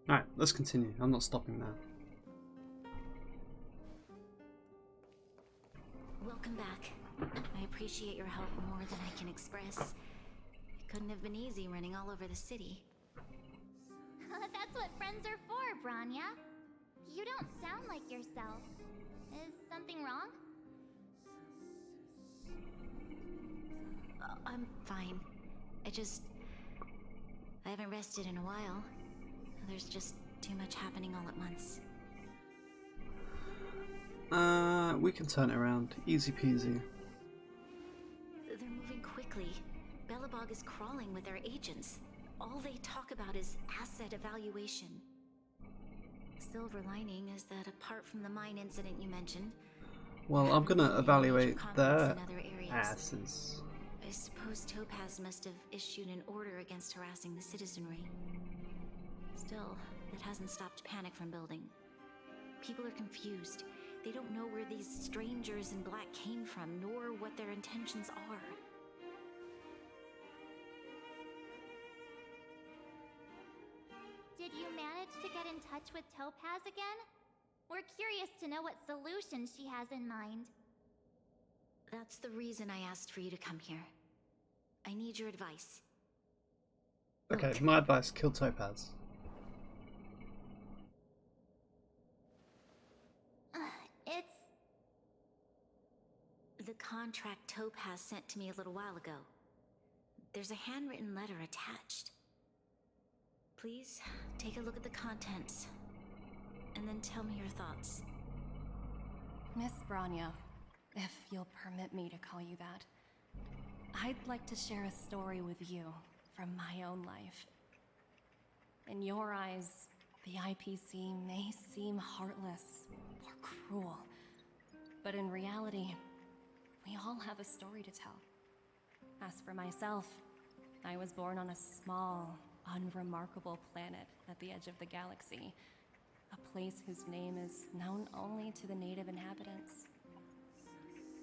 Alright, let's continue. I'm not stopping now. Welcome back. I appreciate your help more than I can express. It couldn't have been easy running all over the city. That's what friends are for, Branya. You don't sound like yourself. Is something wrong? I'm fine. I haven't rested in a while. There's just too much happening all at once. We can turn it around. Easy peasy. They're moving quickly. Belobog is crawling with their agents. All they talk about is asset evaluation. Silver lining is that apart from the mine incident you mentioned... Well, I'm gonna evaluate their areas. asses. I suppose Topaz must have issued an order against harassing the citizenry. Still, it hasn't stopped panic from building. People are confused. They don't know where these strangers in black came from, nor what their intentions are. Did you manage to get in touch with Topaz again? We're curious to know what solution she has in mind. That's the reason I asked for you to come here. I need your advice. Okay, my advice, kill Topaz. It's... The contract Topaz sent to me a little while ago. There's a handwritten letter attached. Please, take a look at the contents, and then tell me your thoughts. Miss Branya, if you'll permit me to call you that, I'd like to share a story with you from my own life. In your eyes, the IPC may seem heartless or cruel, but in reality, we all have a story to tell. As for myself, I was born on a small, unremarkable planet at the edge of the galaxy, a place whose name is known only to the native inhabitants.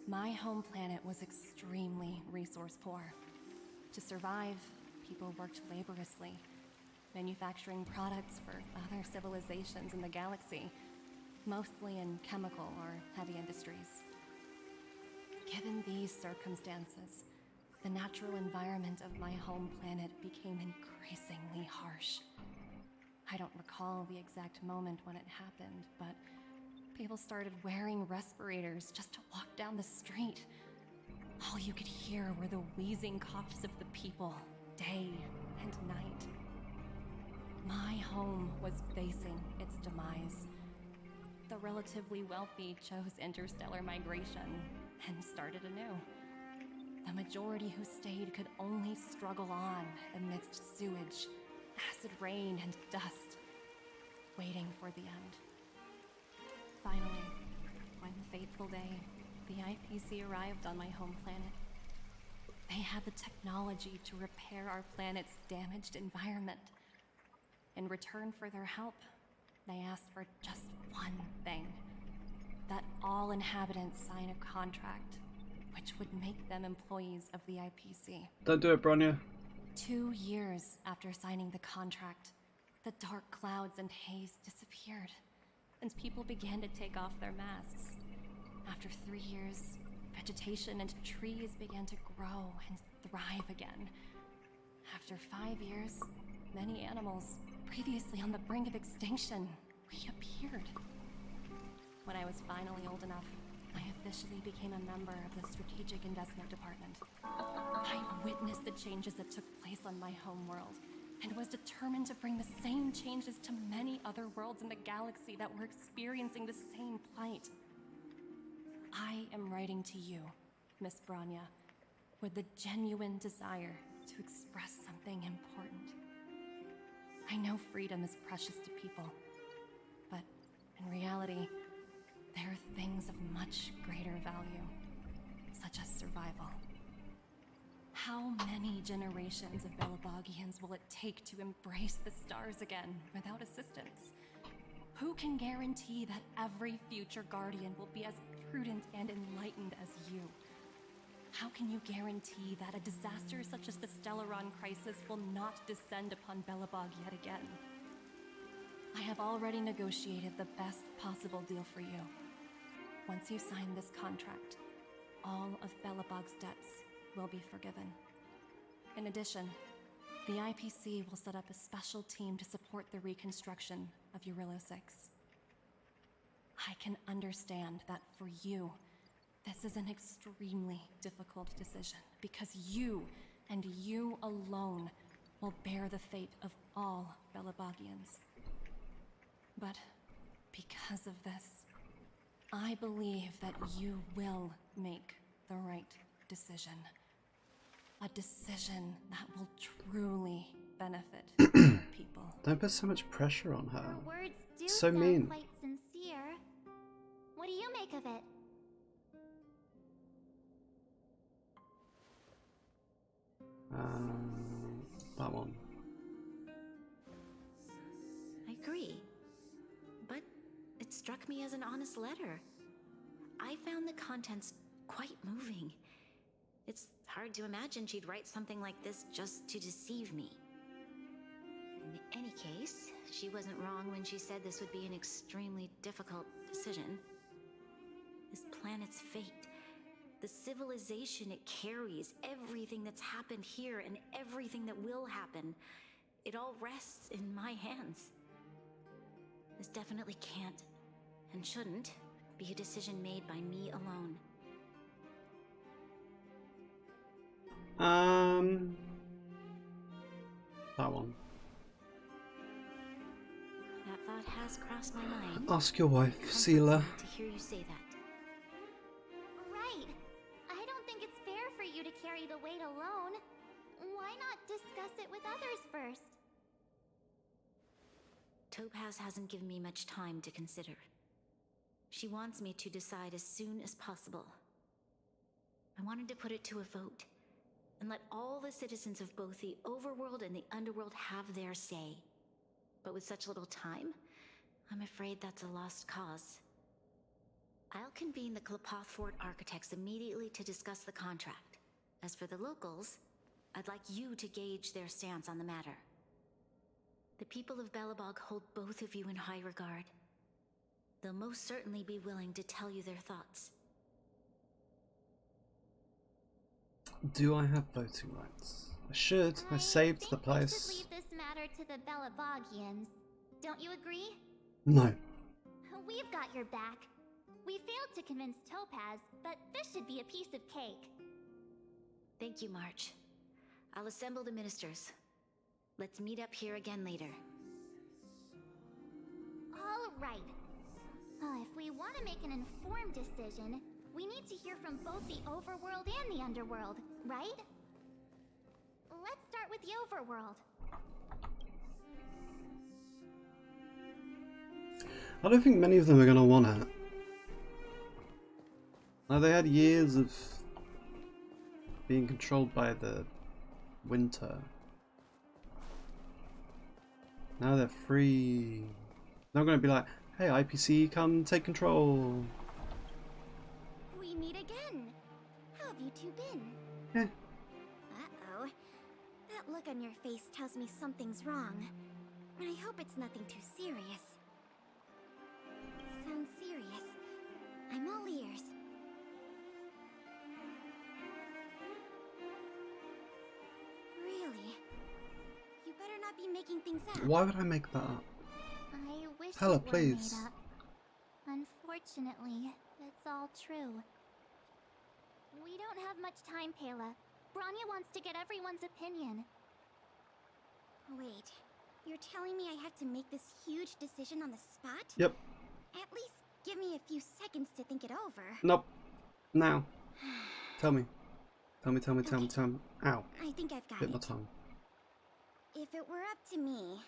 My home planet was extremely resource poor. To survive, people worked laboriously, manufacturing products for other civilizations in the galaxy, mostly in chemical or heavy industries. Given these circumstances, the natural environment of my home planet became increasingly harsh. I don't recall the exact moment when it happened, but people started wearing respirators just to walk down the street. All you could hear were the wheezing coughs of the people, day and night. My home was facing its demise. The relatively wealthy chose interstellar migration and started anew. The majority who stayed could only struggle on amidst sewage, acid rain, and dust, waiting for the end. Finally, one fateful day, the IPC arrived on my home planet. They had the technology to repair our planet's damaged environment. In return for their help, they asked for just one thing: that all inhabitants sign a contract which would make them employees of the IPC. Don't do it, Bronya. 2 years after signing the contract, the dark clouds and haze disappeared, and people began to take off their masks. After 3 years, vegetation and trees began to grow and thrive again. After 5 years, many animals, previously on the brink of extinction, reappeared. When I was finally old enough, I officially became a member of the Strategic Investment Department. I witnessed the changes that took place on my homeworld, and was determined to bring the same changes to many other worlds in the galaxy that were experiencing the same plight. I am writing to you, Miss Branya, with the genuine desire to express something important. I know freedom is precious to people, but in reality, there are things of much greater value, such as survival. How many generations of Belobogians will it take to embrace the stars again without assistance? Who can guarantee that every future Guardian will be as prudent and enlightened as you? How can you guarantee that a disaster such as the Stellaron crisis will not descend upon Belobog yet again? I have already negotiated the best possible deal for you. Once you sign this contract, all of Belobog's debts will be forgiven. In addition, the IPC will set up a special team to support the reconstruction of Eurilo 6. I can understand that for you, this is an extremely difficult decision because you, and you alone, will bear the fate of all Belobogians. But because of this, I believe that you will make the right decision. A decision that will truly benefit people. Don't put so much pressure on her. Her words do So sound mean. quite sincere. What do you make of it? That one. I agree. But it struck me as an honest letter. I found the contents quite moving. It's hard to imagine she'd write something like this just to deceive me. In any case, she wasn't wrong when she said this would be an extremely difficult decision. This planet's fate, the civilization it carries, everything that's happened here and everything that will happen, it all rests in my hands. This definitely can't and shouldn't be a decision made by me alone. That one. That thought has crossed my mind. Ask your wife, It comforts Seela. me to hear you say that. Right. I don't think it's fair for you to carry the weight alone. Why not discuss it with others first? Topaz hasn't given me much time to consider. She wants me to decide as soon as possible. I wanted to put it to a vote, and let all the citizens of both the overworld and the underworld have their say. But with such little time, I'm afraid that's a lost cause. I'll convene the Klapothfort architects immediately to discuss the contract. As for the locals, I'd like you to gauge their stance on the matter. The people of Belobog hold both of you in high regard. They'll most certainly be willing to tell you their thoughts. Do I have voting rights? I should. I saved the think we place. should leave this matter to the Belobogians. Don't you agree? No. We've got your back. We failed to convince Topaz, but this should be a piece of cake. Thank you, March. I'll assemble the ministers. Let's meet up here again later. All right. If we want to make an informed decision, we need to hear from both the overworld and the underworld, right? Let's start with the overworld. I don't think many of them are going to want it. Now, they had years of being controlled by the winter. Now they're free. They're going to be like, hey, IPC, come take control. We meet again. How have you two been? Eh. Uh-oh. That look on your face tells me something's wrong. I hope it's nothing too serious. Sounds serious. I'm all ears. Really? You better not be making things up. Why would I make that up? I wish Hella, it were please. made up. Unfortunately, it's all true. We don't have much time, Pela. Branya wants to get everyone's opinion. Wait, you're telling me I have to make this huge decision on the spot? Yep. At least give me a few seconds to think it over. Nope. Now. Tell me. Tell me. Ow. I think I've got Bit it. my tongue. If it were up to me,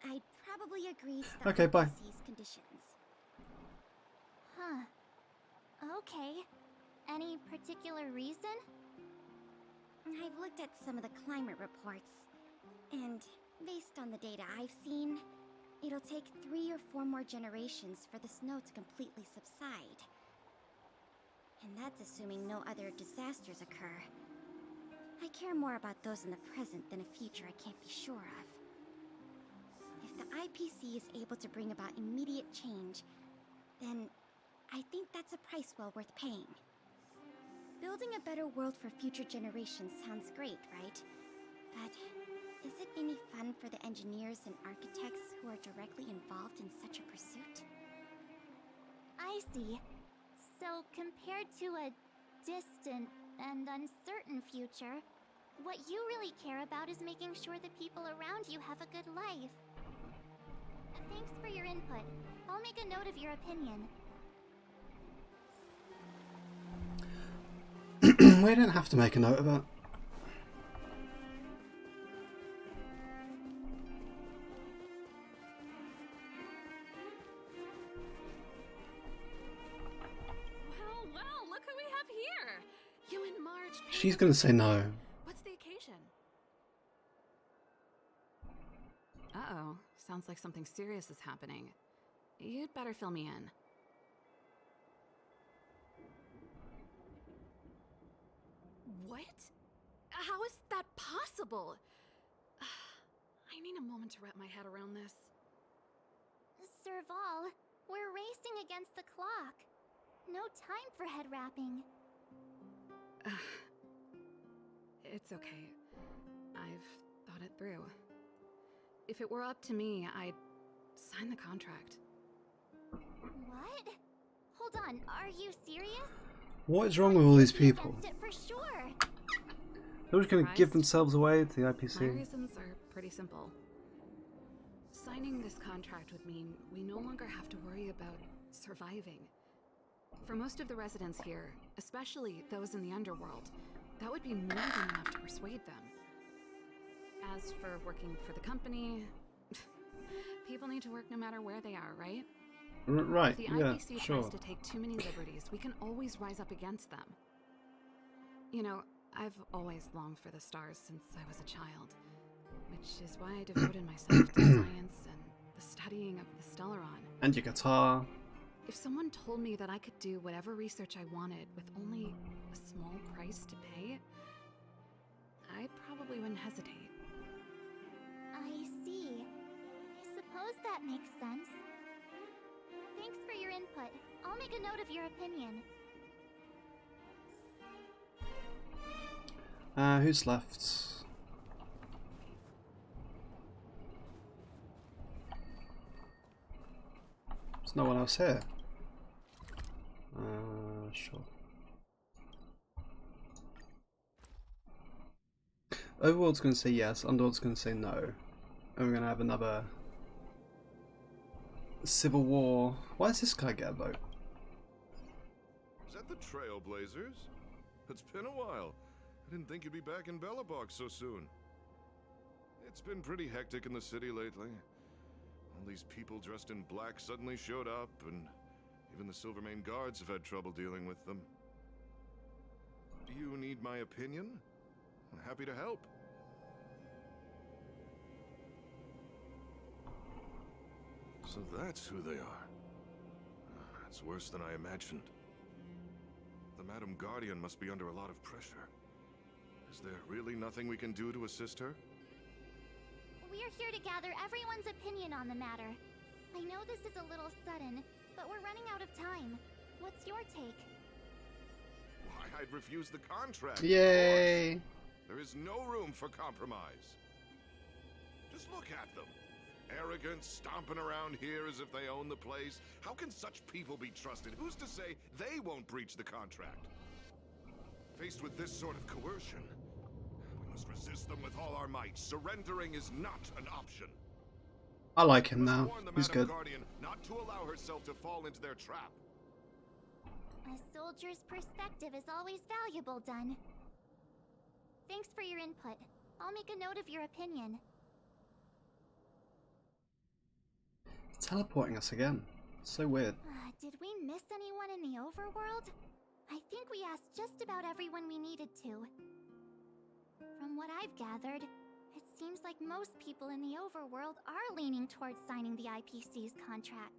I'd probably agree to the Okay, bye. IPC's conditions. Huh. Okay. Any particular reason? I've looked at some of the climate reports, and based on the data I've seen, it'll take 3 or 4 more generations for the snow to completely subside. And that's assuming no other disasters occur. I care more about those in the present than a future I can't be sure of. If the IPC is able to bring about immediate change, then I think that's a price well worth paying. Building a better world for future generations sounds great, right? But is it any fun for the engineers and architects who are directly involved in such a pursuit? I see. So compared to a distant and uncertain future, what you really care about is making sure the people around you have a good life. Thanks for your input. I'll make a note of your opinion. We didn't have to make a note of it. Well, look who we have here! You and Marge. She's gonna say no. What's the occasion? Uh-oh. Sounds like something serious is happening. You'd better fill me in. What? How is that possible? I need a moment to wrap my head around this. Serval, we're racing against the clock. No time for head wrapping. It's okay. I've thought it through. If it were up to me, I'd sign the contract. What? Hold on, are you serious? What is wrong with all these people? Against it for sure. They're just gonna give themselves away to the My IPC. reasons are pretty simple. Signing this contract would mean we no longer have to worry about surviving. For most of the residents here, especially those in the underworld, that would be more than enough to persuade them. As for working for the company, people need to work no matter where they are, right? Right, If the yeah, IPC sure. tries to take too many liberties, we can always rise up against them. You know, I've always longed for the stars since I was a child, which is why I devoted myself to science and the studying of the Stellaron. And your guitar. If someone told me that I could do whatever research I wanted with only a small price to pay, I probably wouldn't hesitate. I see. I suppose that makes sense. Thanks for your input. I'll make a note of your opinion. Who's left? There's no one else here. Sure. Overworld's gonna say yes, Underworld's gonna say no. And we're gonna have another civil war. Why does this guy get a vote? Is that the Trailblazers? It's been a while. I didn't think you'd be back in Belobog so soon. It's been pretty hectic in the city lately. All these people dressed in black suddenly showed up, and even the Silvermane guards have had trouble dealing with them. Do you need my opinion? I'm happy to help. So that's who they are. It's worse than I imagined. The Madam Guardian must be under a lot of pressure. Is there really nothing we can do to assist her? We're here to gather everyone's opinion on the matter. I know this is a little sudden, but we're running out of time. What's your take? Why, I'd refuse the contract. Yay! There is no room for compromise. Just look at them. Arrogant, stomping around here as if they own the place. How can such people be trusted? Who's to say they won't breach the contract? Faced with this sort of coercion, we must resist them with all our might. Surrendering is not an option. I like him We must now. warn the He's Madam good. Guardian not to allow herself to fall into their trap. A soldier's perspective is always valuable, Dun. Thanks for your input. I'll make a note of your opinion. It's teleporting us again. So weird. Did we miss anyone in the overworld? I think we asked just about everyone we needed to. From what I've gathered, it seems like most people in the overworld are leaning towards signing the IPC's contract.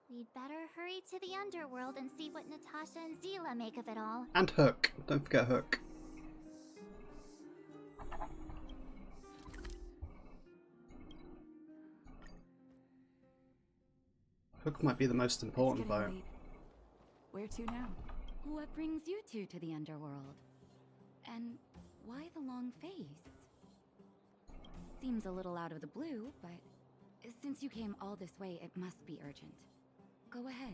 We'd better hurry to the underworld and see what Natasha and Zila make of it all. And Hook. Don't forget Hook. Hook might be the most important It's getting vote. late. Where to now? What brings you two to the underworld? And why the long face? Seems a little out of the blue, but since you came all this way, it must be urgent. Go ahead.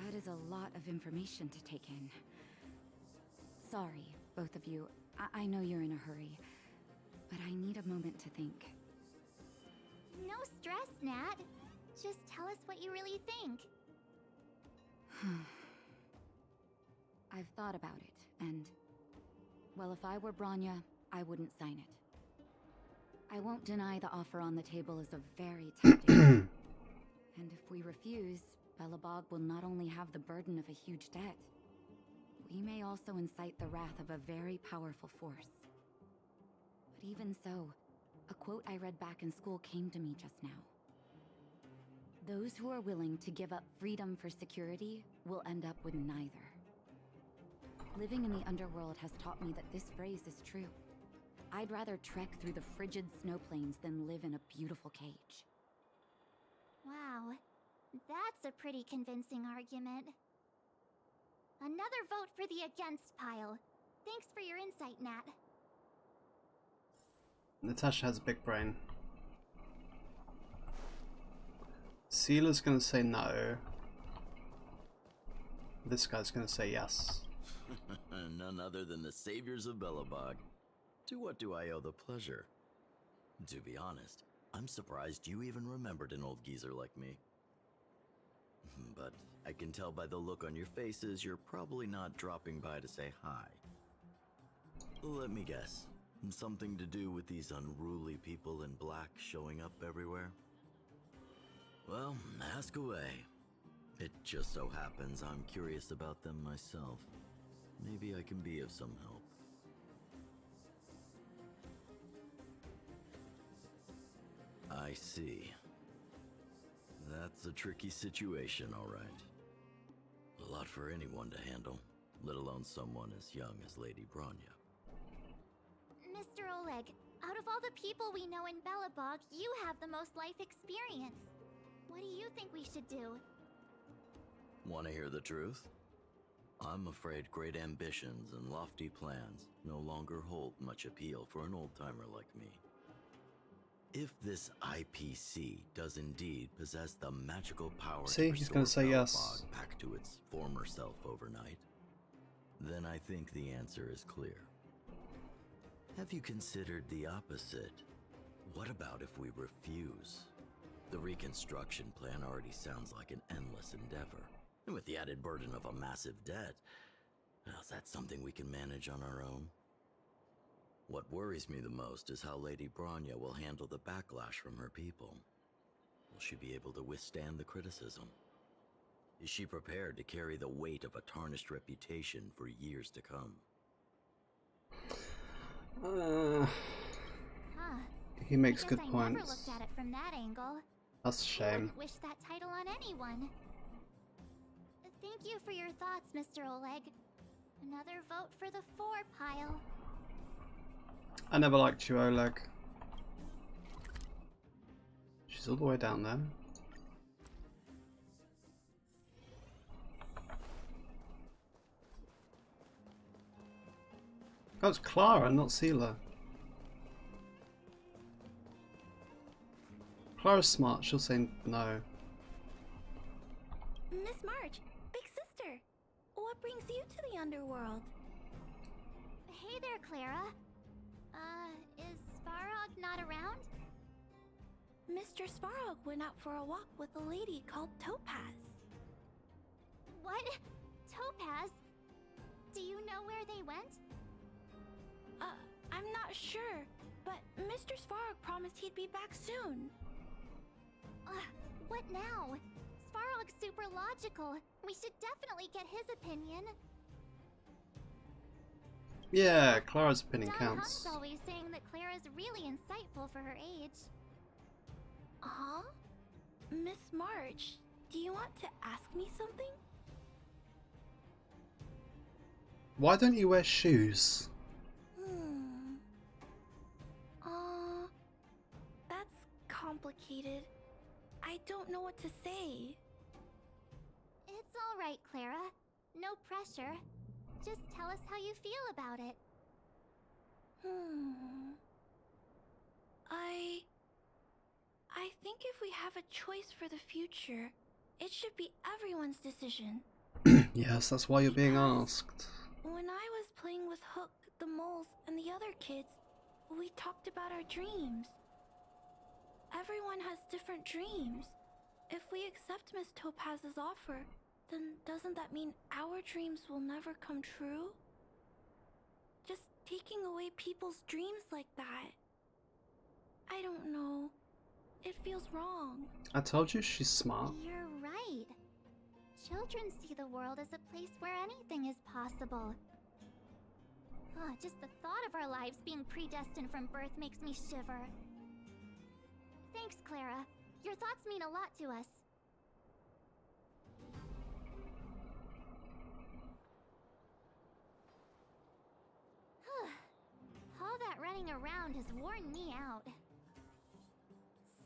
That is a lot of information to take in. Sorry, both of you. I know you're in a hurry, but I need a moment to think. No stress, Nat. Just tell us what you really think. I've thought about it, and... well, if I were Branya, I wouldn't sign it. I won't deny the offer on the table is a very tempting. And if we refuse, Belobog will not only have the burden of a huge debt, we may also incite the wrath of a very powerful force. But even so, a quote I read back in school came to me just now. Those who are willing to give up freedom for security will end up with neither. Living in the underworld has taught me that this phrase is true. I'd rather trek through the frigid snow plains than live in a beautiful cage. Wow, that's a pretty convincing argument. Another vote for the against pile. Thanks for your insight, Nat. Natasha has a big brain. Sealer's gonna say no. This guy's gonna say yes. None other than the saviors of Belobog. To what do I owe the pleasure? To be honest, I'm surprised you even remembered an old geezer like me. But I can tell by the look on your faces you're probably not dropping by to say hi. Let me guess. Something to do with these unruly people in black showing up everywhere? Well, ask away. It just so happens I'm curious about them myself. Maybe I can be of some help. I see. That's a tricky situation, all right. A lot for anyone to handle, let alone someone as young as Lady Branya. Mr. Oleg, out of all the people we know in Belobog, you have the most life experience. What do you think we should do? Want to hear the truth? I'm afraid great ambitions and lofty plans no longer hold much appeal for an old-timer like me. If this IPC does indeed possess the magical power See, to he's gonna restore say yes. Belobog back to its former self overnight, then I think the answer is clear. Have you considered the opposite? What about if we refuse? The reconstruction plan already sounds like an endless endeavor. And with the added burden of a massive debt, well, is that something we can manage on our own? What worries me the most is how Lady Branya will handle the backlash from her people. Will she be able to withstand the criticism? Is she prepared to carry the weight of a tarnished reputation for years to come? Huh. He makes I guess good I points. never looked at it from that angle. That's a I shame. wouldn't wish that title on anyone. Thank you for your thoughts, Mr. Oleg. Another vote for the 4 pile. I never liked you, Oleg. She's all the way down there. Oh, it's Clara, not Sealer. Clara's smart, she'll say no. Miss March, big sister, what brings you to the underworld? Hey there, Clara. Is Svarog not around? Mr. Svarog went out for a walk with a lady called Topaz. What? Topaz? Do you know where they went? I'm not sure, but Mr. Svarog promised he'd be back soon. What now? Svarog's super logical. We should definitely get his opinion. Yeah, Clara's opinion Don counts. Hunt's always saying that Clara's really insightful for her age. Huh? Miss March, do you want to ask me something? Why don't you wear shoes? Alright, Clara. No pressure. Just tell us how you feel about it. I think if we have a choice for the future, it should be everyone's decision. Yes, that's why you're being asked. When I was playing with Hook, the moles, and the other kids, we talked about our dreams. Everyone has different dreams. If we accept Miss Topaz's offer, then doesn't that mean our dreams will never come true? Just taking away people's dreams like that. I don't know. It feels wrong. I told you she's smart. You're right. Children see the world as a place where anything is possible. Just the thought of our lives being predestined from birth makes me shiver. Thanks, Clara. Your thoughts mean a lot to us. All that running around has worn me out.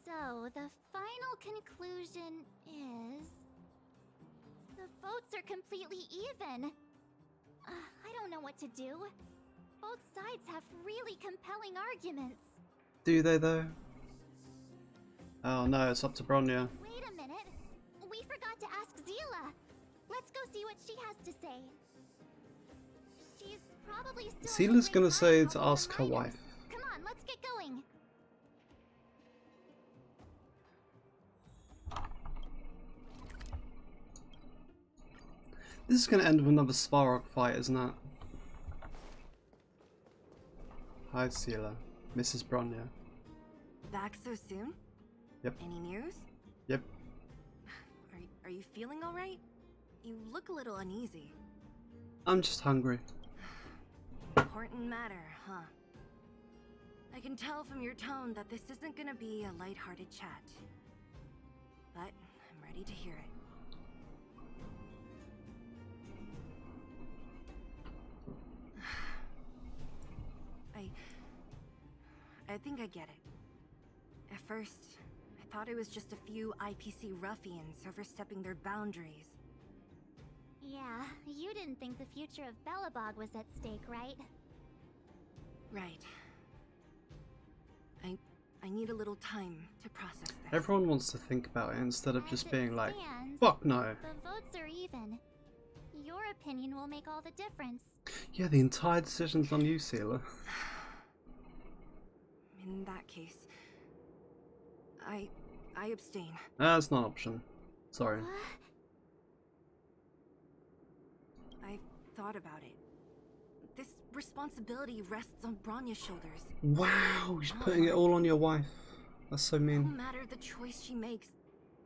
So, the final conclusion is... the votes are completely even. I don't know what to do. Both sides have really compelling arguments. Do they though? Oh no, it's up to Bronya. Wait a minute. We forgot to ask Zila. Let's go see what she has to say. She's probably still in the Zila's gonna wing say eyeing to all the ask her miners. wife. Come on, let's get going. This is gonna end with another Svarog fight, isn't it? Hi, Zila. Mrs. Bronya. Back so soon? Yep. Any news? Yep. Are you feeling alright? You look a little uneasy. I'm just hungry. Important matter, huh? I can tell from your tone that this isn't gonna be a lighthearted chat. But I'm ready to hear it. I think I get it. At first, I thought it was just a few IPC ruffians overstepping their boundaries. Yeah, you didn't think the future of Belobog was at stake, right? Right. I need a little time to process this. Everyone wants to think about it instead of As just it being like, stands, fuck no. the votes are even. Your opinion will make all the difference. Yeah, the entire decision's on you, Zila. In that case, I abstain. That's not an option. Sorry. I've thought about it. This responsibility rests on Bronya's shoulders. Wow, she's putting it all on your wife. That's so No mean. matter the choice she makes,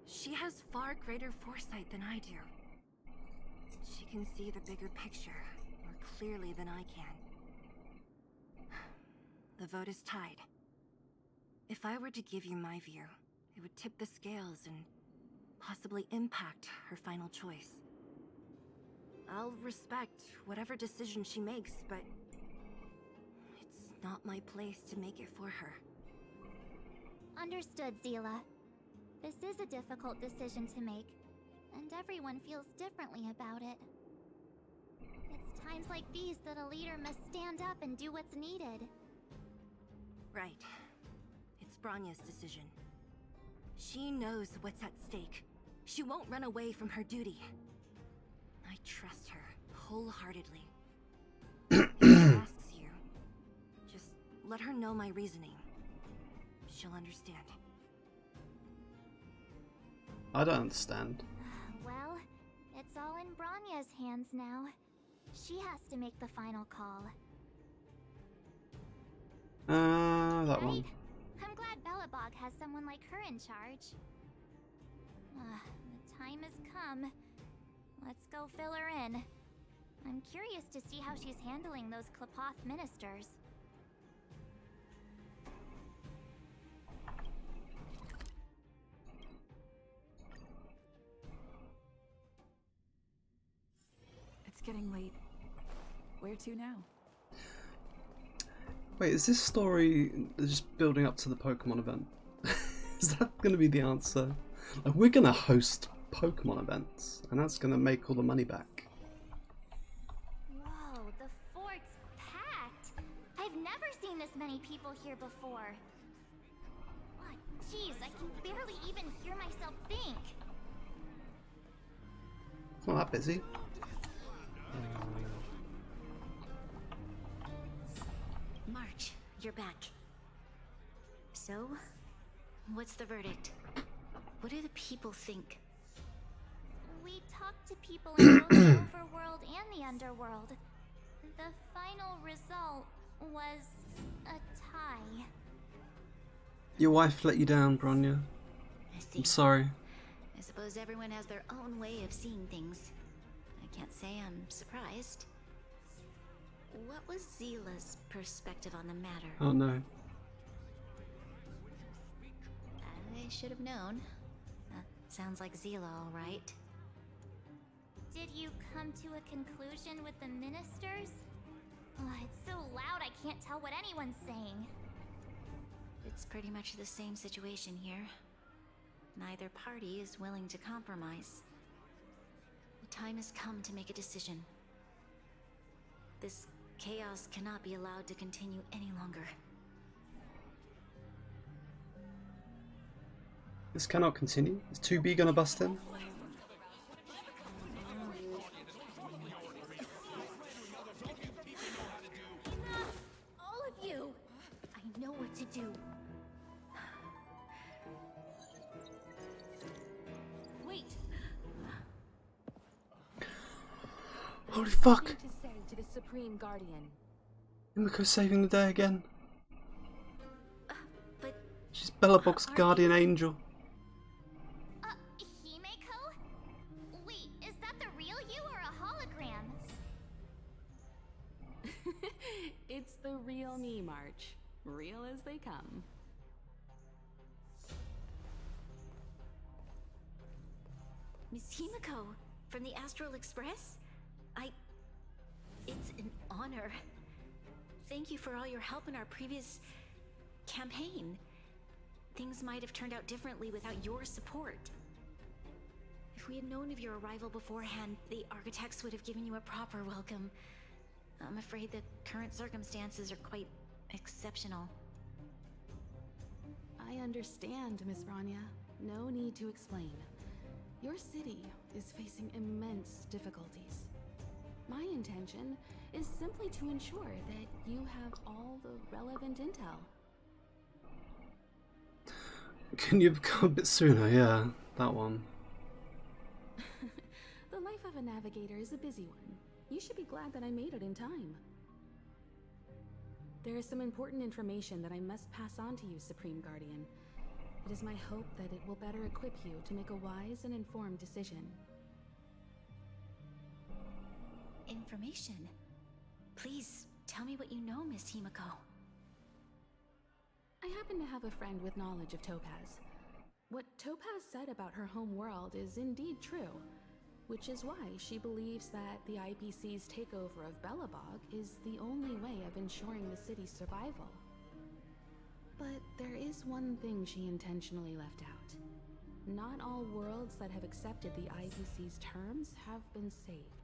she has far greater foresight than I do. She can see the bigger picture more clearly than I can. The vote is tied. If I were to give you my view, it would tip the scales and possibly impact her final choice. I'll respect whatever decision she makes, but it's not my place to make it for her. Understood, Zila. This is a difficult decision to make, and everyone feels differently about it. It's times like these that a leader must stand up and do what's needed. Right. It's Bronya's decision. She knows what's at stake. She won't run away from her duty. I trust her wholeheartedly. If she asks you, just let her know my reasoning. She'll understand. I don't understand. Well, it's all in Bronya's hands now. She has to make the final call. That one. Right? I'm glad Belobog has someone like her in charge. The time has come. Let's go fill her in. I'm curious to see how she's handling those Klapoth ministers. It's getting late. Where to now? Wait, is this story just building up to the Pokemon event? Is that going to be the answer? Like, we're going to host Pokemon events, and that's gonna make all the money back. Whoa, the fort's packed. I've never seen this many people here before. What? Jeez, I can barely even hear myself think. It's not that busy. March, you're back. So, what's the verdict? What do the people think? We talked to people in both the overworld and the underworld. The final result was a tie. Your wife let you down, Bronya. I see. I'm sorry. I suppose everyone has their own way of seeing things. I can't say I'm surprised. What was Zila's perspective on the matter? Oh no. I should have known. That sounds like Zila, all right. Did you come to a conclusion with the ministers? Oh, it's so loud I can't tell what anyone's saying. It's pretty much the same situation here. Neither party is willing to compromise. The time has come to make a decision. This chaos cannot be allowed to continue any longer. This cannot continue. Is 2B gonna bust in? All of you! I know what to do. Wait. Holy fuck! To say to the Supreme Guardian. Himiko's saving the day again. But She's Bellabog's guardian angel. Himeko? Wait, is that the real you or a hologram? It's the real me, March. Real as they come. Miss Himiko, from the Astral Express? It's an honor. Thank you for all your help in our previous campaign. Things might have turned out differently without your support. If we had known of your arrival beforehand, the architects would have given you a proper welcome. I'm afraid the current circumstances are quite exceptional. I understand, Miss Rania. No need to explain. Your city is facing immense difficulties. My intention is simply to ensure that you have all the relevant intel. Can you come a bit sooner? Yeah, that one. The life of a navigator is a busy one. You should be glad that I made it in time. There is some important information that I must pass on to you, Supreme Guardian. It is my hope that it will better equip you to make a wise and informed decision. Information? Please, tell me what you know, Miss Himiko. I happen to have a friend with knowledge of Topaz. What Topaz said about her home world is indeed true, which is why she believes that the IPC's takeover of Belobog is the only way of ensuring the city's survival. But there is one thing she intentionally left out. Not all worlds that have accepted the IPC's terms have been saved.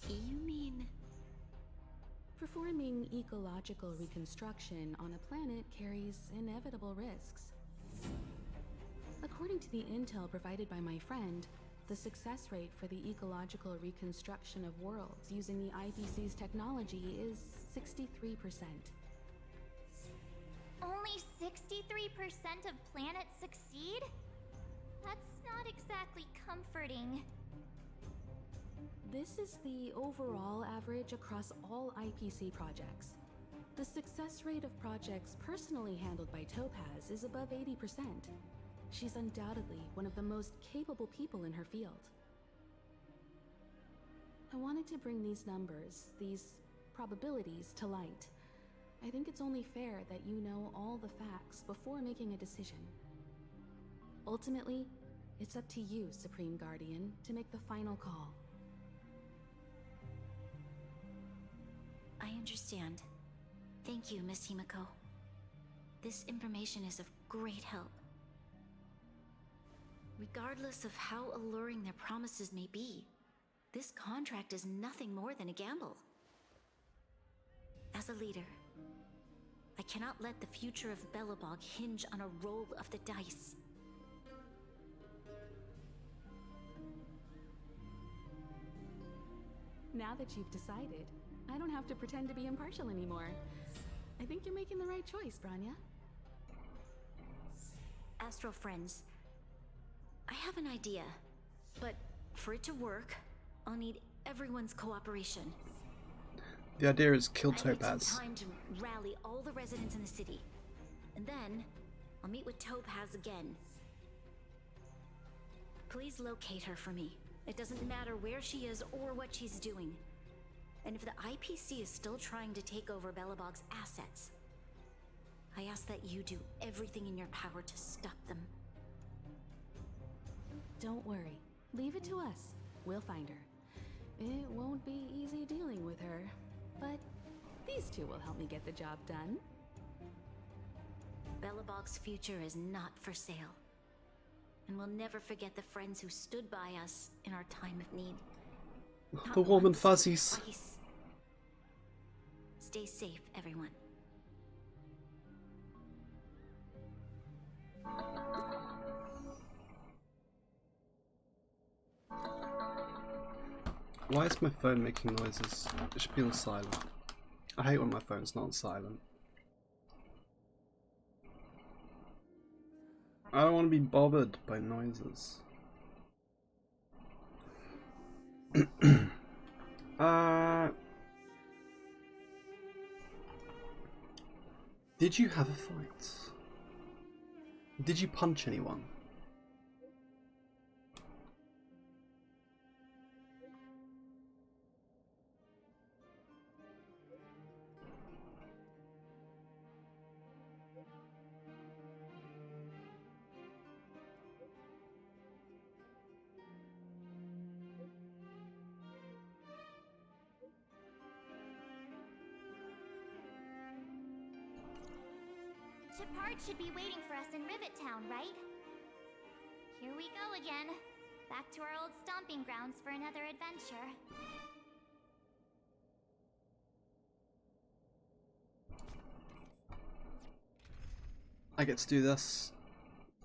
You mean... Performing ecological reconstruction on a planet carries inevitable risks. According to the intel provided by my friend, the success rate for the ecological reconstruction of worlds using the IPC's technology is 63%. Only 63% of planets succeed? That's not exactly comforting. This is the overall average across all IPC projects. The success rate of projects personally handled by Topaz is above 80%. She's undoubtedly one of the most capable people in her field. I wanted to bring these numbers, these probabilities, to light. I think it's only fair that you know all the facts before making a decision. Ultimately, it's up to you, Supreme Guardian, to make the final call. I understand. Thank you, Miss Himiko. This information is of great help. Regardless of how alluring their promises may be, this contract is nothing more than a gamble. As a leader, I cannot let the future of Belobog hinge on a roll of the dice. Now that you've decided, I don't have to pretend to be impartial anymore. I think you're making the right choice, Branya. Astral friends, I have an idea, but for it to work, I'll need everyone's cooperation. The idea is kill I need some Topaz. time to rally all the residents in the city, and then I'll meet with Topaz again. Please locate her for me. It doesn't matter where she is or what she's doing. And if the IPC is still trying to take over Belobog's assets, I ask that you do everything in your power to stop them. Don't worry. Leave it to us. We'll find her. It won't be easy dealing with her, but these two will help me get the job done. Belobog's future is not for sale. And we'll never forget the friends who stood by us in our time of need. The Not warm and once, fuzzies. twice. Stay safe, everyone. Why is my phone making noises? It should be on silent. I hate when my phone's not on silent. I don't want to be bothered by noises. Did you have a fight? Did you punch anyone? Shepard should be waiting for us in Rivet Town, right? Here we go again. Back to our old stomping grounds for another adventure. I get to do this.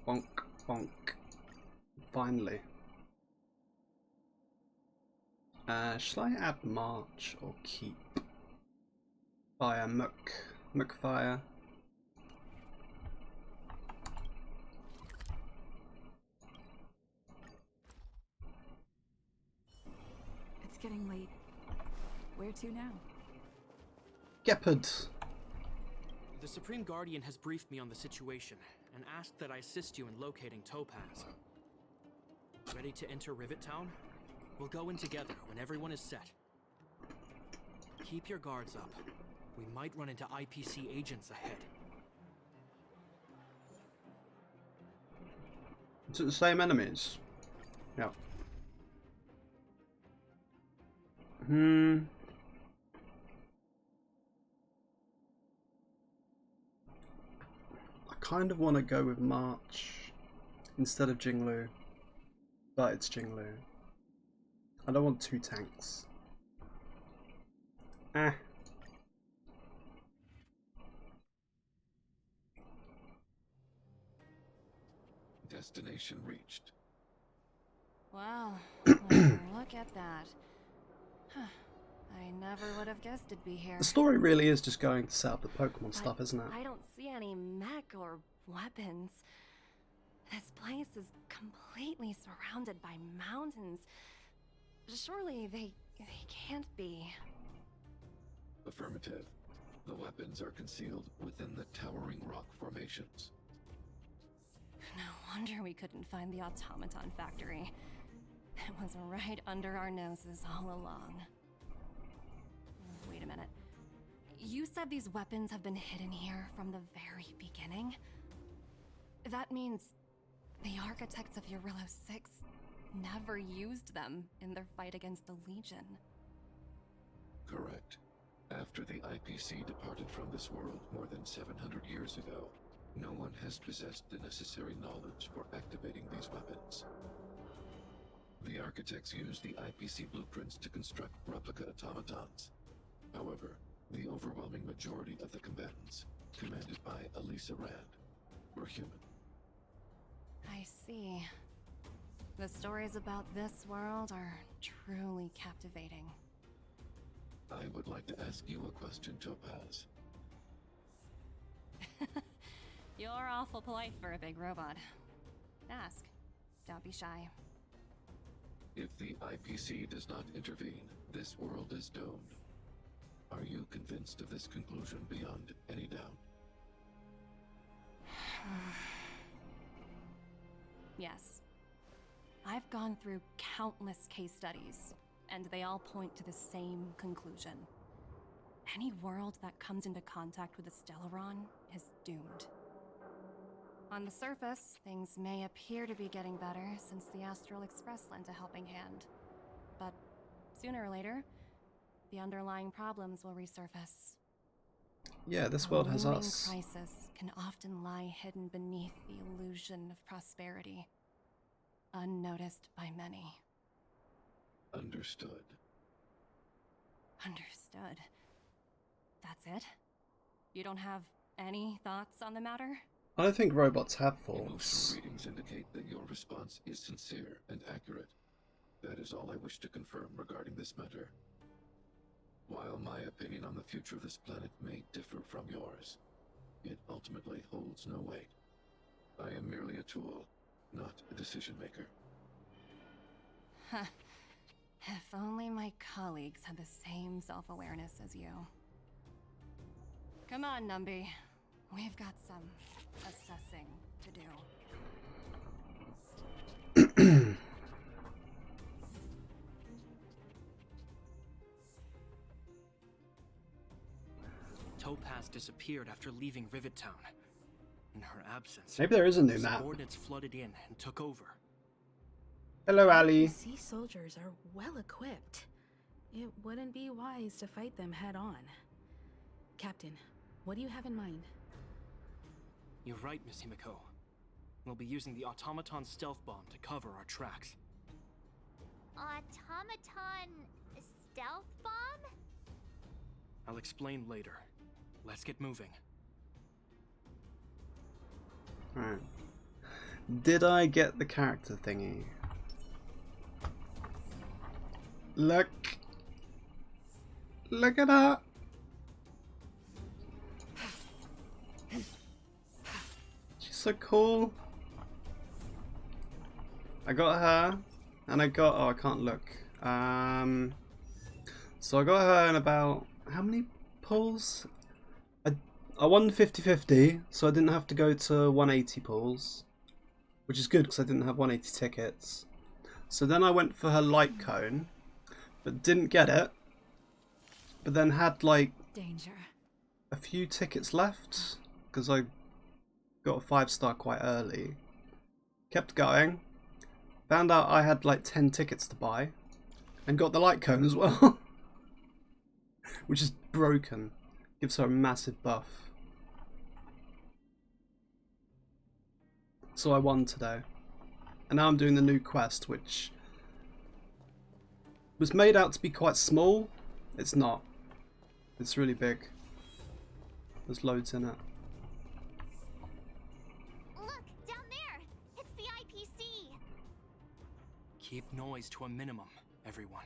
Bonk, bonk. Finally. Shall I add March or keep? Fire, Mook fire. It's getting late. Where to now? Gepard. The Supreme Guardian has briefed me on the situation and asked that I assist you in locating Topaz. Ready to enter Rivet Town? We'll go in together when everyone is set. Keep your guards up. We might run into IPC agents ahead. Is it the same enemies? Yeah. I kind of want to go with March instead of Jinglu, but it's Jinglu. I don't want two tanks. Destination reached. Wow, look at that. Huh. I never would have guessed it'd be here. The story really is just going to set up the Pokemon stuff, isn't it? I don't see any mech or weapons. This place is completely surrounded by mountains. Surely they can't be. Affirmative. The weapons are concealed within the towering rock formations. No wonder we couldn't find the automaton factory. It was right under our noses all along. Wait a minute. You said these weapons have been hidden here from the very beginning? That means the architects of Eurillo 6 never used them in their fight against the Legion. Correct. After the IPC departed from this world more than 700 years ago, No one has possessed the necessary knowledge for activating these weapons. The architects used the IPC blueprints to construct replica automatons. However, the overwhelming majority of the combatants, commanded by Elisa Rand, were human. I see. The stories about this world are truly captivating. I would like to ask you a question, Topaz. You're awful polite for a big robot. Ask. Don't be shy. If the IPC does not intervene, this world is doomed. Are you convinced of this conclusion beyond any doubt? Yes. I've gone through countless case studies, and they all point to the same conclusion. Any world that comes into contact with a Stellaron is doomed. On the surface, things may appear to be getting better since the Astral Express lent a helping hand. But sooner or later, the underlying problems will resurface. Yeah, this world has A looming us. crisis can often lie hidden beneath the illusion of prosperity, unnoticed by many. Understood. Understood. That's it? You don't have any thoughts on the matter? I don't think robots have thoughts. Emotional readings indicate that your response is sincere and accurate. That is all I wish to confirm regarding this matter. While my opinion on the future of this planet may differ from yours, it ultimately holds no weight. I am merely a tool, not a decision maker. If only my colleagues had the same self-awareness as you. Come on, Numby. We've got some assessing to do. Topaz disappeared after leaving Rivet Town. In her absence, Maybe there is a new map. subordinates flooded in and took over. Hello, Ali. Sea soldiers are well equipped. It wouldn't be wise to fight them head on. Captain, what do you have in mind? You're right, Miss Himiko. We'll be using the automaton stealth bomb to cover our tracks. Automaton stealth bomb? I'll explain later. Let's get moving. Alright. Did I get the character thingy? Look! Look at that! She's so cool. I got her, and I got, oh, I can't look. So I got her in about, how many pulls? I won 50-50, so I didn't have to go to 180 pulls, which is good because I didn't have 180 tickets. So then I went for her light cone, but didn't get it. But then had like Danger. a few tickets left because I got a 5-star quite early. Kept going, found out I had like 10 tickets to buy, and got the light cone as well, which is broken. Gives her a massive buff. So I won today. And now I'm doing the new quest, which was made out to be quite small. It's not. It's really big. There's loads in it. Look, down there! It's the IPC! Keep noise to a minimum, everyone.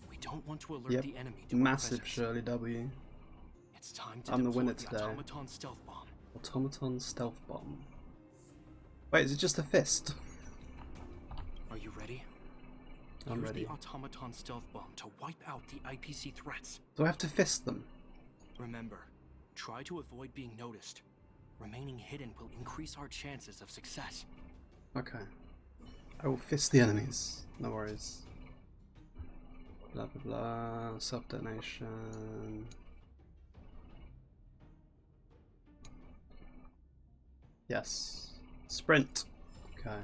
We don't want to alert Yep. the enemy to our Massive presence. Shirley W. It's time to I'm the deploy winner the today. automaton stealth bomb. Automaton stealth bomb. Wait, is it just a fist? Are you ready? I'm Use ready. the automaton stealth bomb to wipe out the IPC threats. Do I have to fist them? Remember, try to avoid being noticed. Remaining hidden will increase our chances of success. Okay. I will fist the enemies. No worries. Blah blah blah. Self-detonation. Yes. Sprint. Okay.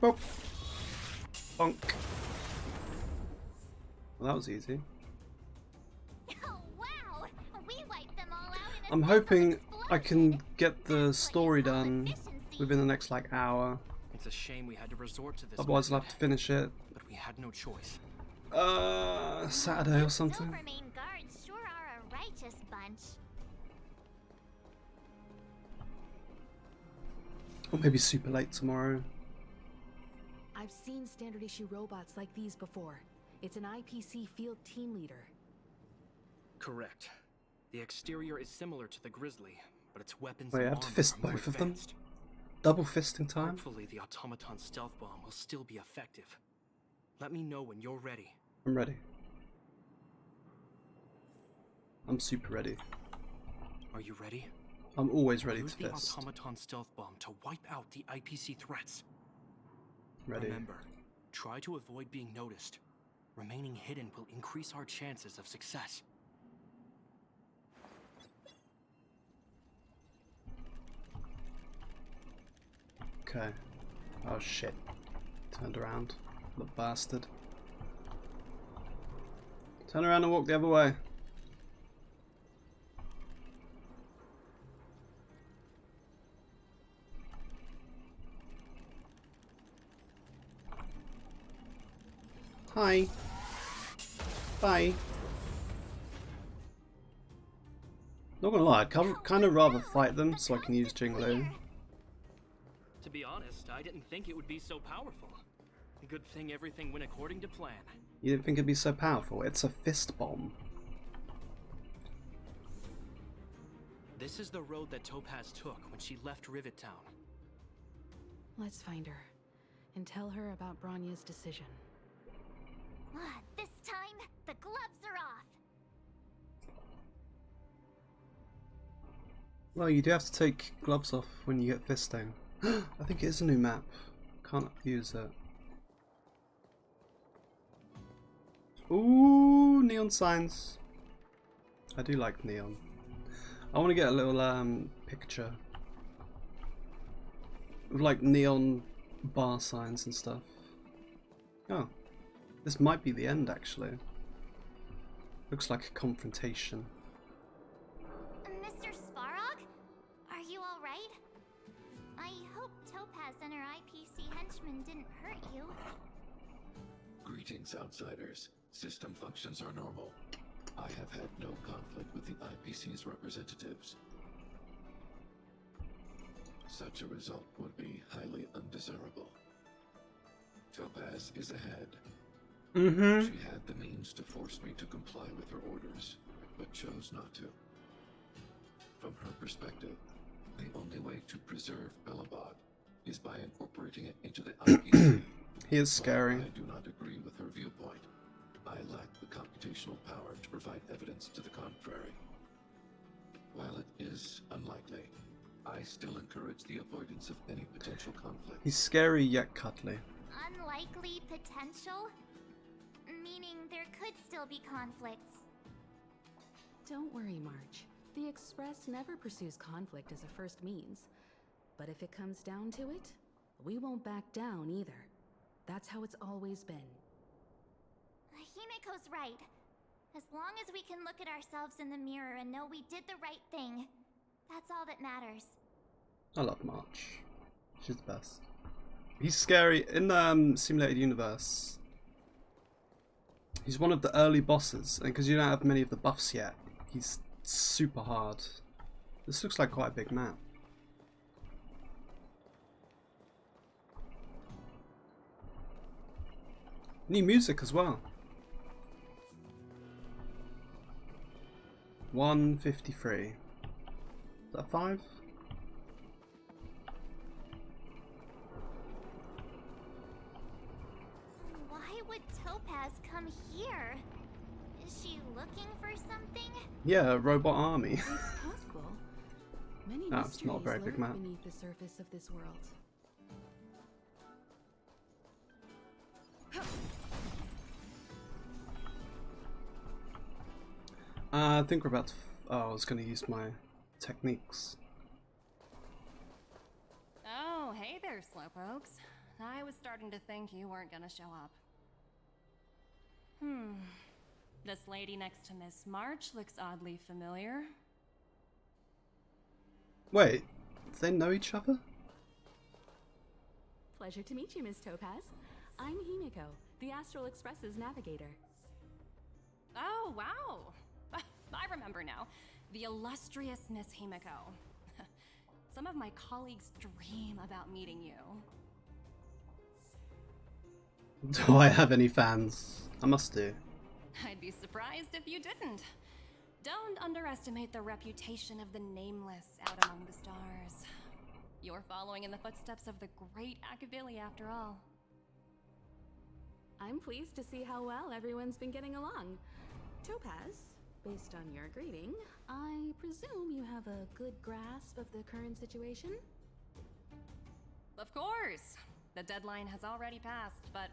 Bonk. Bonk. Well, that was easy. Oh, wow! I'm hoping I can get the story done within the next like hour. It's a shame we had to resort to this. Otherwise, I'll method, have to finish it. but we had no choice. Saturday or something. Silvermane guards sure are a righteous bunch. Or maybe super late tomorrow. I've seen standard issue robots like these before. It's an IPC field team leader. Correct. The exterior is similar to the Grizzly, but its weapons Wait, I and have to armor fist are more both of them? advanced. Double fisting time? Hopefully the automaton stealth bomb will still be effective. Let me know when you're ready. I'm ready. I'm super ready. Are you ready? I'm always ready Use to the fist. automaton stealth bomb to wipe out the IPC threats. Ready. Remember, try to avoid being noticed. Remaining hidden will increase our chances of success. Okay. Oh shit. Turned around. The bastard. Turn around and walk the other way. Hi. Bye. Not gonna lie, I'd kind of rather fight them so I can use Jinglu. To be honest, I didn't think it would be so powerful. Good thing everything went according to plan. You didn't think it'd be so powerful? It's a fist bomb. This is the road that Topaz took when she left Rivet Town. Let's find her and tell her about Bronya's decision. This time, the gloves are off. Well, you do have to take gloves off when you get fisting. I think it is a new map. Can't use it. Ooh, neon signs. I do like neon. I want to get a little picture with like neon bar signs and stuff. Oh, this might be the end actually. Looks like a confrontation. Mr. Svarog? Are you alright? I hope Topaz and her IPC henchmen didn't hurt you. Greetings, outsiders. System functions are normal. I have had no conflict with the IPC's representatives. Such a result would be highly undesirable. Topaz is ahead. She had the means to force me to comply with her orders, but chose not to. From her perspective, the only way to preserve Belobog is by incorporating it into the IPC. He is scary. While I do not agree with her viewpoint, I lack the computational power to provide evidence to the contrary. While it is unlikely, I still encourage the avoidance of any potential conflict. He's scary yet cuddly. Unlikely potential? Meaning there could still be conflicts. Don't worry, March. The Express never pursues conflict as a first means. But if it comes down to it, we won't back down either. That's how it's always been. Himiko's right. As long as we can look at ourselves in the mirror and know we did the right thing, that's all that matters. I love March. She's the best. He's scary in the Simulated Universe. He's one of the early bosses, and because you don't have many of the buffs yet, he's super hard. This looks like quite a big map. New music as well. 153. Is that 5? Why would Topaz come here? Is she looking for something? Yeah, a robot army. It's possible. Many No, it's not a very mysteries big lurk map. beneath the surface of this world. I think we're about to... Oh, I was going to use my techniques. Oh, hey there, slowpokes. I was starting to think you weren't gonna show up. This lady next to Miss March looks oddly familiar. Wait, do they know each other? Pleasure to meet you, Miss Topaz. I'm Himiko, the Astral Express's navigator. Oh, wow. I remember now. The illustrious Miss Himiko. Some of my colleagues dream about meeting you. Do I have any fans? I must do. I'd be surprised if you didn't. Don't underestimate the reputation of the Nameless out among the stars. You're following in the footsteps of the great Akavili, after all. I'm pleased to see how well everyone's been getting along. Topaz, based on your greeting, I presume you have a good grasp of the current situation? Of course! The deadline has already passed, but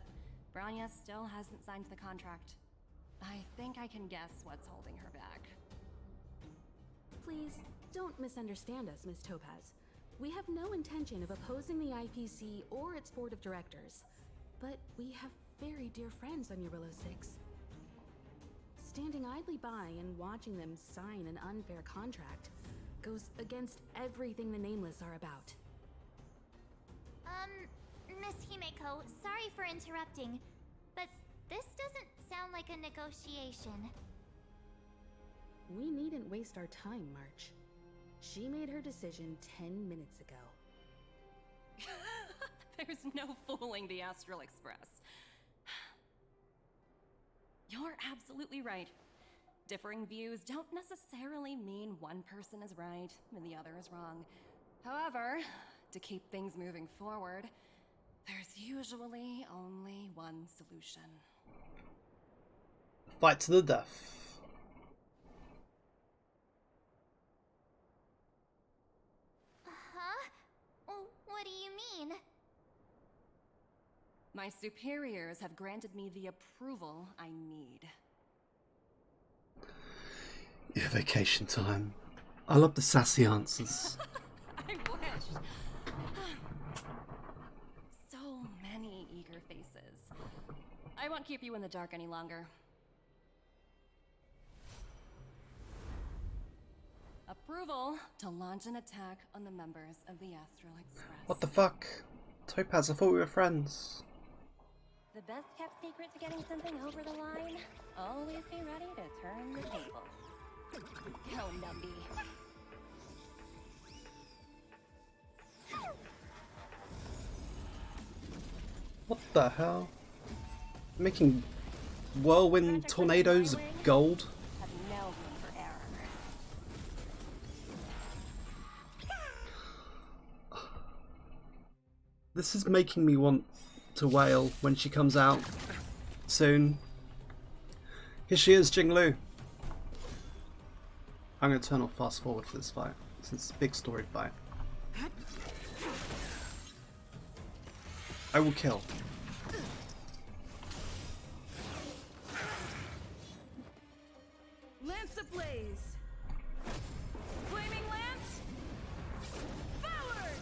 Branya still hasn't signed the contract. I think I can guess what's holding her back. Please, don't misunderstand us, Miss Topaz. We have no intention of opposing the IPC or its board of directors, but we have very dear friends on Eurillo 6. Standing idly by and watching them sign an unfair contract goes against everything the Nameless are about. Miss Himeko, sorry for interrupting, but this doesn't sound like a negotiation. We needn't waste our time, March. She made her decision 10 minutes ago. There's no fooling the Astral Express. You're absolutely right. Differing views don't necessarily mean one person is right and the other is wrong. However, to keep things moving forward, there's usually only one solution. Fight to the death. Huh? What do you mean? My superiors have granted me the approval I need. Yeah, vacation time. I love the sassy answers. I wish. So many eager faces. I won't keep you in the dark any longer. Approval to launch an attack on the members of the Astral Express. What the fuck? Topaz, I thought we were friends. The best kept secret to getting something over the line? Always be ready to turn the tables. Go, Numby. What the hell? Making whirlwind tornadoes of gold? Have no room for error. This is making me want to wail when she comes out soon. Here she is, Jinglu. I'm going to turn off fast forward for this fight, since it's a big story fight. I will kill. Lance ablaze! Flaming lance! Forward!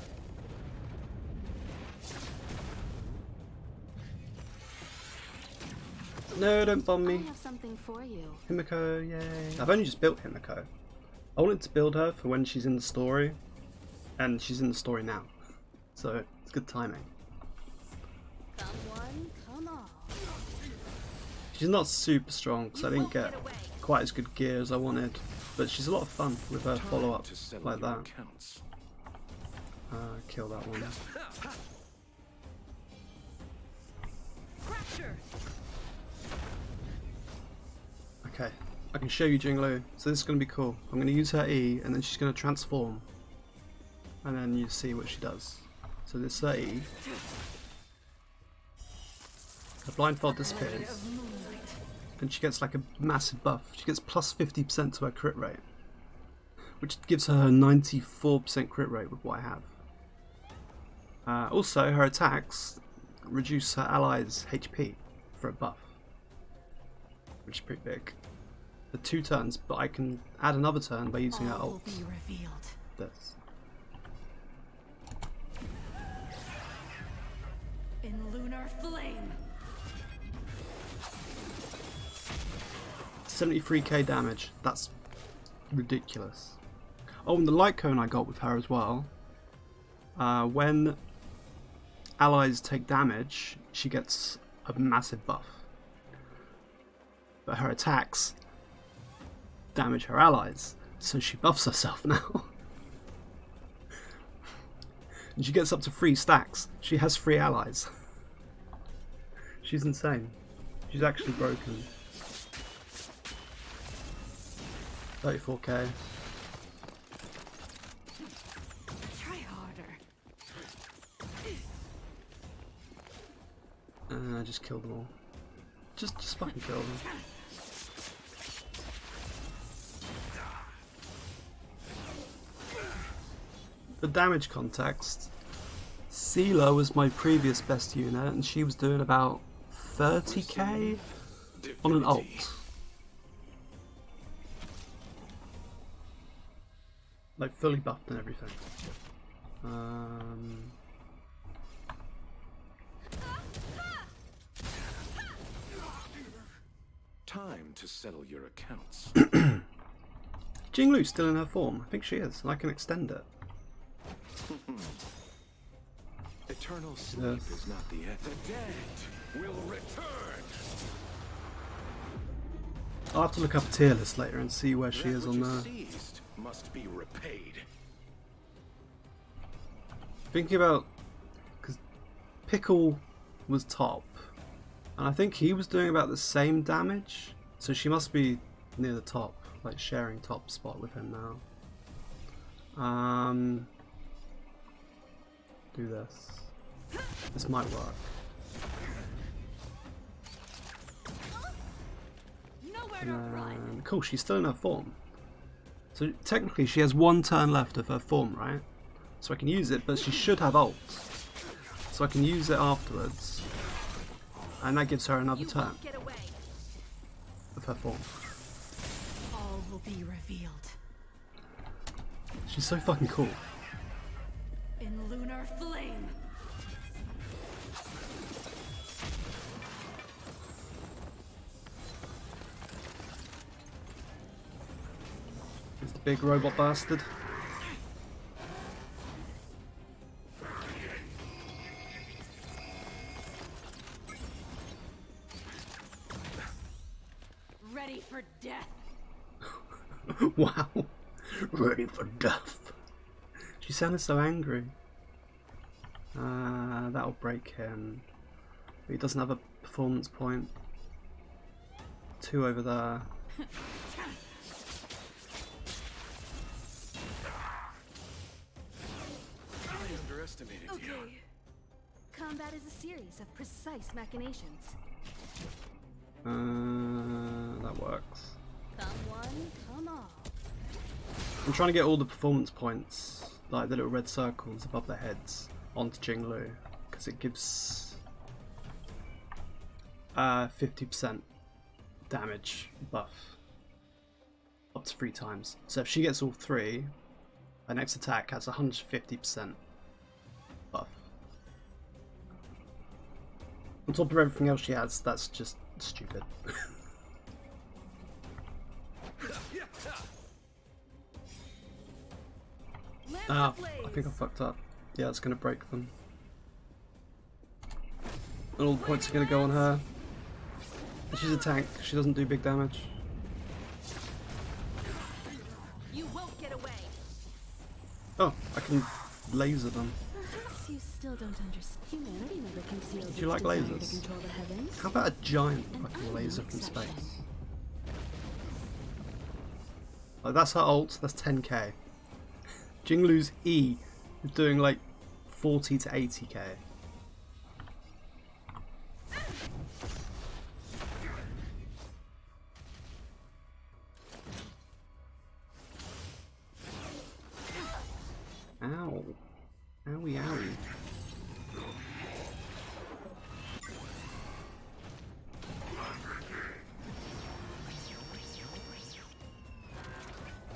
No, don't bomb I me. have something for you. Himiko, yay. I've only just built Himiko. I wanted to build her for when she's in the story, and she's in the story now. So, it's good timing. Someone, come on. She's not super strong, because I didn't get quite as good gear as I wanted, but she's a lot of fun with her follow-up like that. Kill that one. Okay, I can show you Jinglu. So this is going to be cool. I'm going to use her E, and then she's going to transform. And then you see what she does. So this is her E. Her blindfold disappears. And she gets like a massive buff. She gets plus 50% to her crit rate. Which gives her a 94% crit rate with what I have. Also, her attacks reduce her allies' HP for a buff. Which is pretty big. For 2 turns, but I can add another turn by using her ult. Will be revealed. This. In lunar flame. 73k damage. That's ridiculous. Oh, and the light cone I got with her as well. When allies take damage, she gets a massive buff. But her attacks damage her allies, so she buffs herself now. And she gets up to 3 stacks. She has 3 allies. She's insane. She's actually broken. 34k. Try harder. Just kill them all. Just fucking kill them. For damage context, Seela was my previous best unit, and she was doing about 30k on an ult. Like fully buffed and everything. Time to settle your accounts. Jinglu's still in her form. I think she is, and I can extend it. Eternal sleep is not the end. The dead will return. I'll have to look up a tier list later and see where she is on there. Seized must be repaid. Thinking about, because Pickle was top, and I think he was doing about the same damage, so she must be near the top, like sharing top spot with him now. Do this. This might work. Cool, she's still in her form. So technically she has 1 turn left of her form, right? So I can use it, but she should have ult. So I can use it afterwards. And that gives her another turn of her form. All will be revealed. She's so fucking cool. In lunar flame. It's the big robot bastard. Ready for death. Wow. Ready for death. She sounded so angry. That'll break him. But he doesn't have a performance point. 2 over there. I underestimated you. Combat is a series of precise machinations. That works. Come one, come all. I'm trying to get all the performance points, like the little red circles above their heads, onto Jinglu, because it gives 50% damage buff up to 3 times. So if she gets all 3, her next attack has 150% buff. On top of everything else she has, that's just stupid. I think I fucked up. Yeah, it's gonna break them. And all the points are gonna go on her. She's a tank, she doesn't do big damage. You won't get away. Oh, I can laser them. Perhaps you still don't understand. Humanity never conceals Do you like its desire lasers? to control the heavens. How about a giant And fucking I'm laser no from exception. space? Like, that's her ult, that's 10k. Jinglu's E is doing like 40 to 80k. Ow. Owie owie.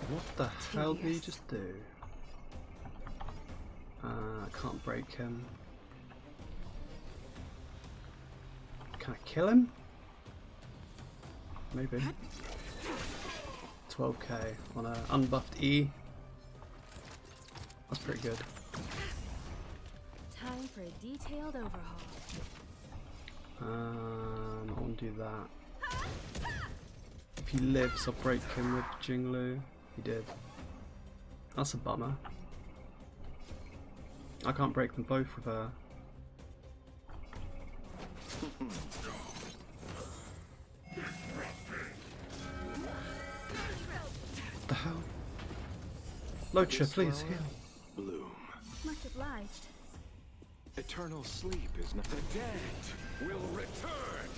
What the hell did he just do? I can't break him. Can I kill him? Maybe. 12k on a unbuffed E. That's pretty good. Time for a detailed overhaul. I want to do that. If he lives, I'll break him with Jinglu. He did. That's a bummer. I can't break them both with her. What the hell? Locha, please heal. Bloom. Much obliged. Eternal sleep is not. The dead will return.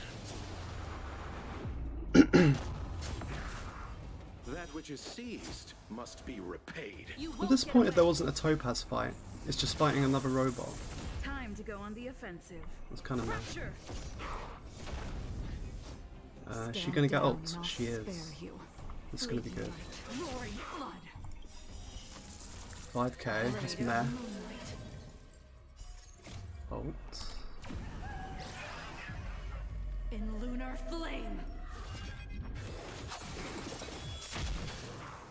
That which is seized must be repaid. I'm disappointed there wasn't a Topaz fight. It's just fighting another robot. Time to go on the offensive. That's kind of nice. Sure. Is she gonna get ult? She is. It's gonna be good. 5k, that's meh. Ult. In lunar flame.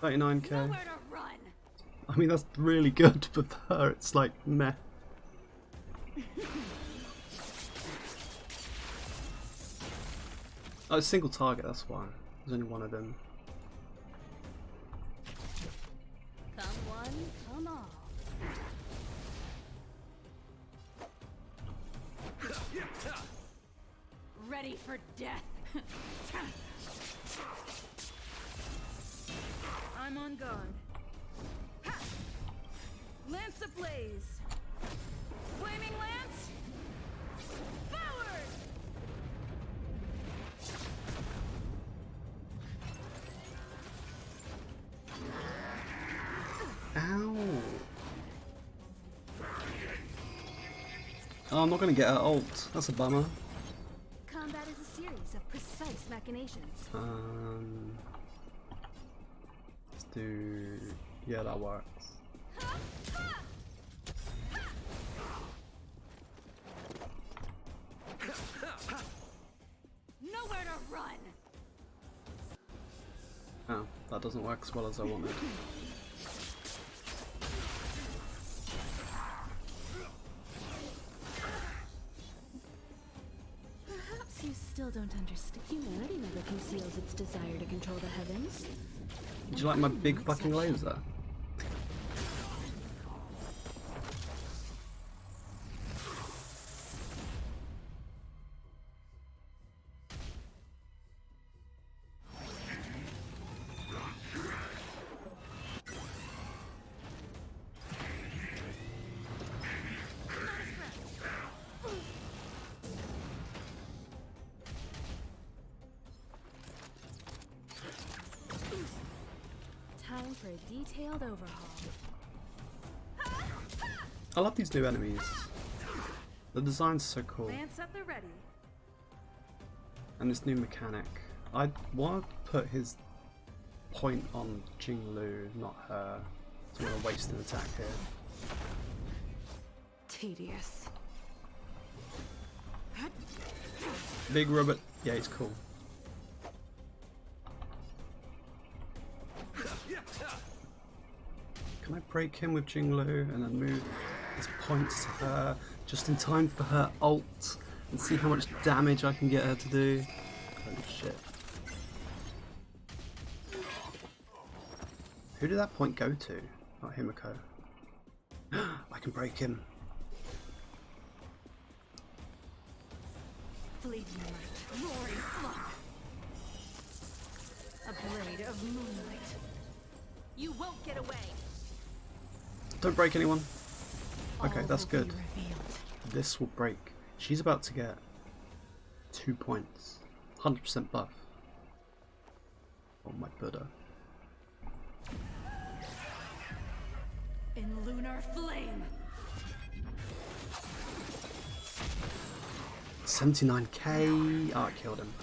39k. Nowhere to run. I mean, that's really good, but for her, it's like meh. Oh, it's single target, that's why. There's only one of them. Come one, come all. Ready for death. I'm on guard. Ha! Lance ablaze. Flaming lance. Forward! Ow! Oh, I'm not gonna get her ult. That's a bummer. Combat is a series of precise machinations. Let's do. Yeah, that works. Nowhere to run. Oh, that doesn't work as well as I wanted. Perhaps you still don't understand. Humanity never conceals its desire to control the heavens. Did you like my big fucking laser? Time for a detailed overhaul. I love these new enemies. The design's so cool. Lance at the ready. And this new mechanic. I want to put his point on Jinglu, not her. So I'm going to waste an attack here. Tedious. Big robot. Yeah, he's cool. Can I break him with Jinglu and then move his points to her just in time for her ult and see how much damage I can get her to do? Holy shit. Who did that point go to? Not Himiko. I can break him. Fleeting light. Roaring flood. A blade of moonlight. You won't get away. Don't break anyone. Okay, All that's will be good. revealed. This will break. She's about to get 2 points. 100% buff. Oh my Buddha. In lunar flame. 79k. Oh, I killed him.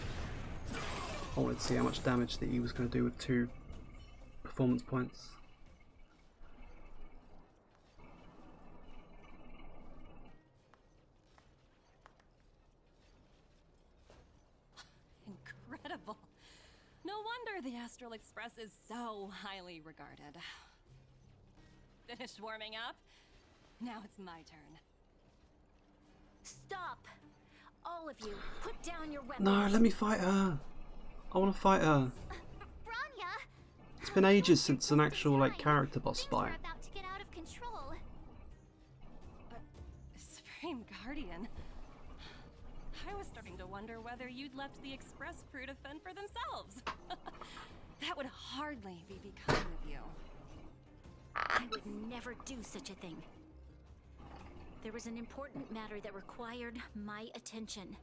I wanted to see how much damage that he was going to do with 2 performance points. Incredible. No wonder the Astral Express is so highly regarded. finished warming up. Now it's my turn. Stop! All of you, put down your weapons. No, let me fight her. I want to fight her. Branya! It's been ages since an actual like character boss Things are fight. about to get out of control. Supreme Guardian. I was starting to wonder whether you'd left the Express crew to fend for themselves. That would hardly be becoming of you. I would never do such a thing. There was an important matter that required my attention.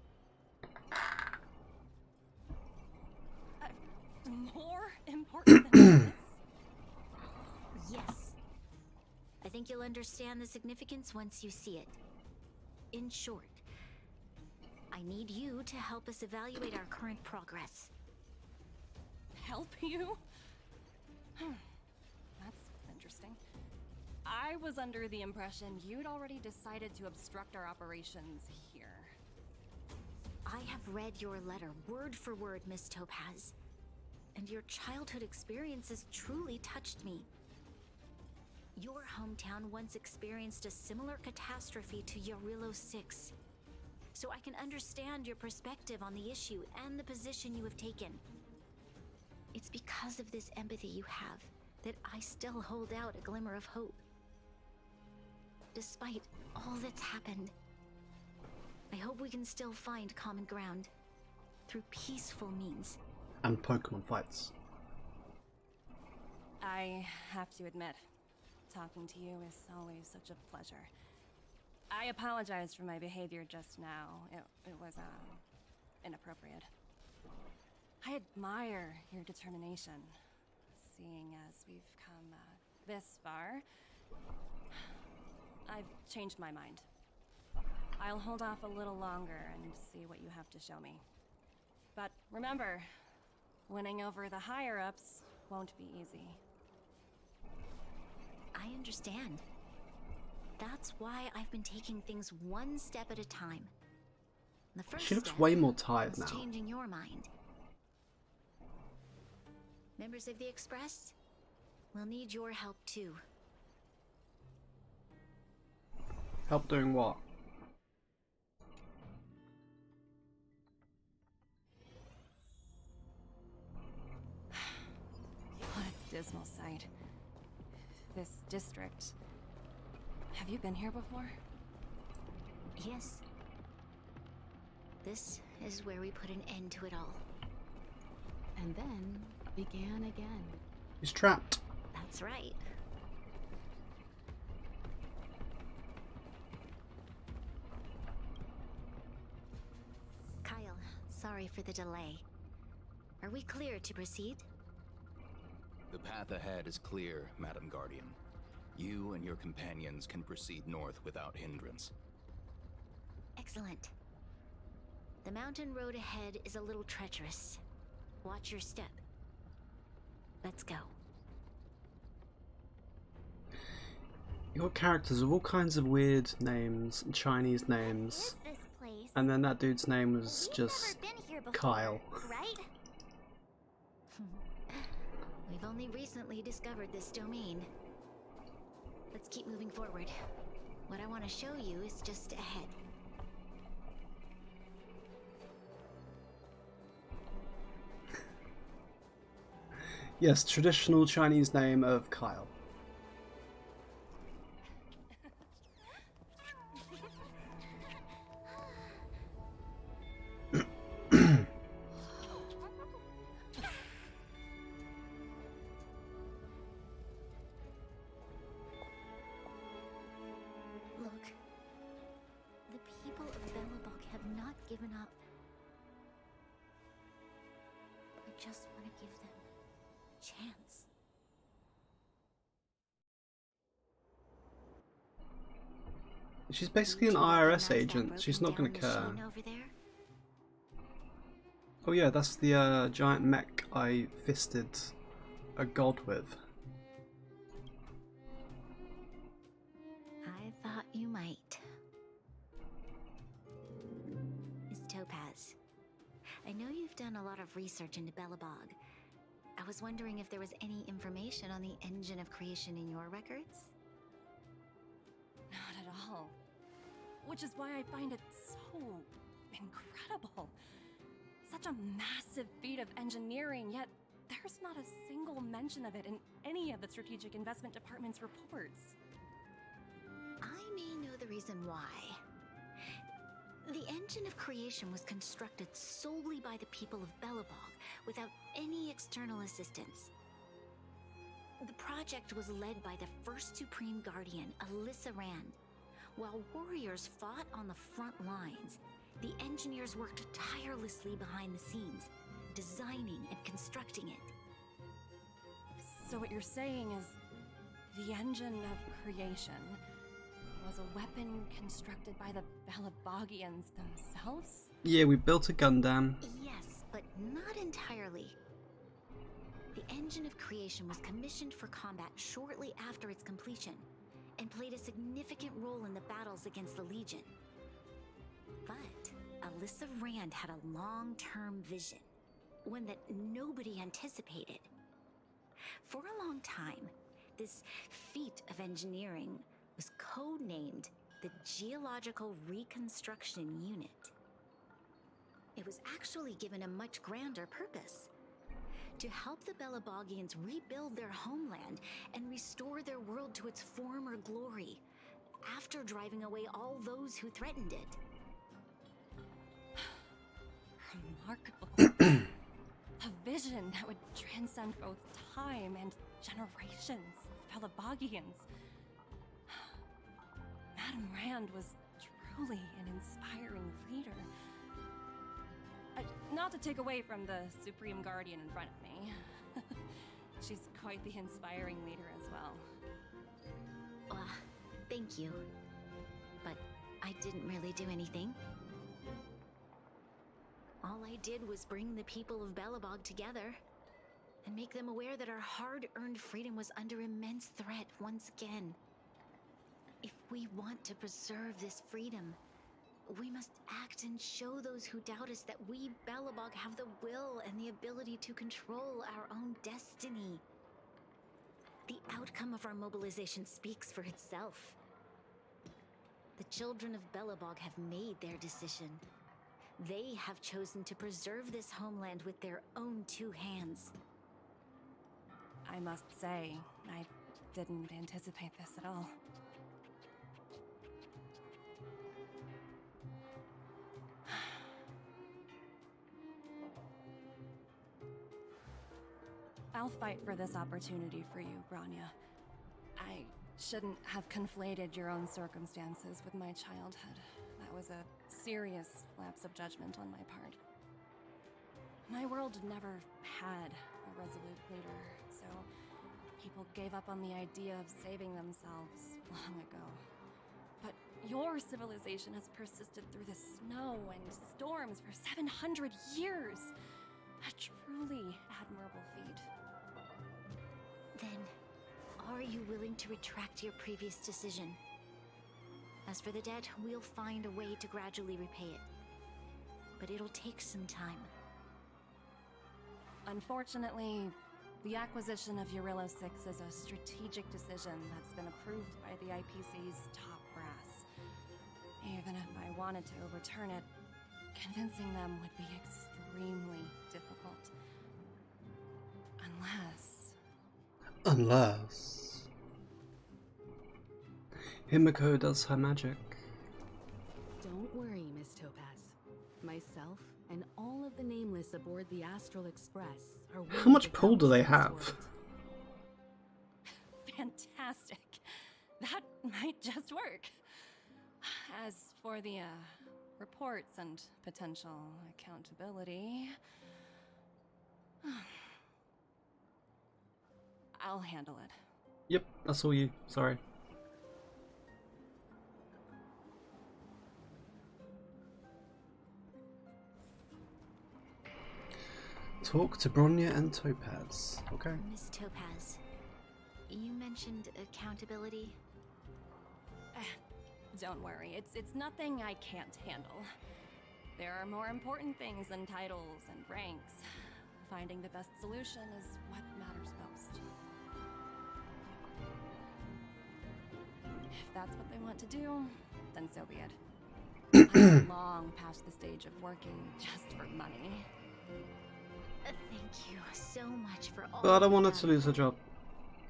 More important than this? Yes. I think you'll understand the significance once you see it. In short, I need you to help us evaluate our current progress. Help you? That's interesting. I was under the impression you'd already decided to obstruct our operations here. I have read your letter word for word, Miss Topaz. And your childhood experiences truly touched me. Your hometown once experienced a similar catastrophe to Yarillo 6. So I can understand your perspective on the issue and the position you have taken. It's because of this empathy you have that I still hold out a glimmer of hope. Despite all that's happened, I hope we can still find common ground through peaceful means. And Pokemon fights. I have to admit, talking to you is always such a pleasure. I apologize for my behavior just now. It was, inappropriate. I admire your determination, seeing as we've come, this far. I've changed my mind. I'll hold off a little longer and see what you have to show me. But remember, winning over the higher-ups won't be easy. I understand. That's why I've been taking things one step at a time. The first She looks step way more tired was now. changing your mind. Members of the Express, we'll need your help too. Help doing what? What a dismal sight. This district. Have you been here before? Yes. This is where we put an end to it all. And then began again. He's trapped. That's right. Kyle, sorry for the delay. Are we clear to proceed? The path ahead is clear, Madam Guardian. You and your companions can proceed north without hindrance. Excellent. The mountain road ahead is a little treacherous. Watch your step. Let's go. You got characters of all kinds of weird names, Chinese names, What is this place? and then that dude's name was We've just never been here before, Kyle. right? We've only recently discovered this domain. Let's keep moving forward. What I want to show you is just ahead. Yes, traditional Chinese name of Kyle. Look. The people of Belobog have not given up. I just want to give them a chance. She's basically an Do you IRS recognize that agent. She's not broken gonna down care. machine over there? Oh yeah, that's the giant mech I fisted a god with. I thought you might. Miss Topaz, I know you've done a lot of research into Belobog. I was wondering if there was any information on the engine of creation in your records? which is why I find it so incredible. Such a massive feat of engineering, yet there's not a single mention of it in any of the Strategic Investment Department's reports. I may know the reason why. The engine of creation was constructed solely by the people of Belobog, without any external assistance. The project was led by the first Supreme Guardian, Alyssa Rand. While warriors fought on the front lines, the engineers worked tirelessly behind the scenes, designing and constructing it. So what you're saying is, the engine of creation was a weapon constructed by the Belabogians themselves? Yeah, we built a Gundam. Yes, but not entirely. The engine of creation was commissioned for combat shortly after its completion, and played a significant role in the battles against the Legion. But Alyssa Rand had a long-term vision, one that nobody anticipated. For a long time, this feat of engineering was codenamed the Geological Reconstruction Unit. It was actually given a much grander purpose: to help the Belabogians rebuild their homeland and restore their world to its former glory, after driving away all those who threatened it. Remarkable. A vision that would transcend both time and generations of Belabogians. Madame Rand was truly an inspiring leader. Not to take away from the Supreme Guardian in front of me. She's quite the inspiring leader as well. Thank you. But I didn't really do anything. All I did was bring the people of Belobog together and make them aware that our hard-earned freedom was under immense threat once again. If we want to preserve this freedom, we must act and show those who doubt us that we, Belobog, have the will and the ability to control our own destiny. The outcome of our mobilization speaks for itself. The children of Belobog have made their decision. They have chosen to preserve this homeland with their own two hands. I must say, I didn't anticipate this at all. I'll fight for this opportunity for you, Branya. I shouldn't have conflated your own circumstances with my childhood. That was a serious lapse of judgment on my part. My world never had a resolute leader, so people gave up on the idea of saving themselves long ago. But your civilization has persisted through the snow and storms for 700 years. A truly admirable feat. Then, are you willing to retract your previous decision? As for the debt, we'll find a way to gradually repay it. But it'll take some time. Unfortunately, the acquisition of Urillo 6 is a strategic decision that's been approved by the IPC's top brass. Even if I wanted to overturn it, convincing them would be extremely difficult. Unless Himiko does her magic. Don't worry, Miss Topaz. Myself and all of the nameless aboard the Astral Express are waiting. How much pull do they have? Fantastic. That might just work. As for the reports and potential accountability, I'll handle it. Yep, that's all you. Sorry. Talk to Bronya and Topaz. Okay. Miss Topaz, you mentioned accountability. Don't worry, it's nothing I can't handle. There are more important things than titles and ranks. Finding the best solution is what matters most. If that's what they want to do, then so be it. I'm long past the stage of working just for money. Thank you so much for all. But I don't want her you've to done. lose her job.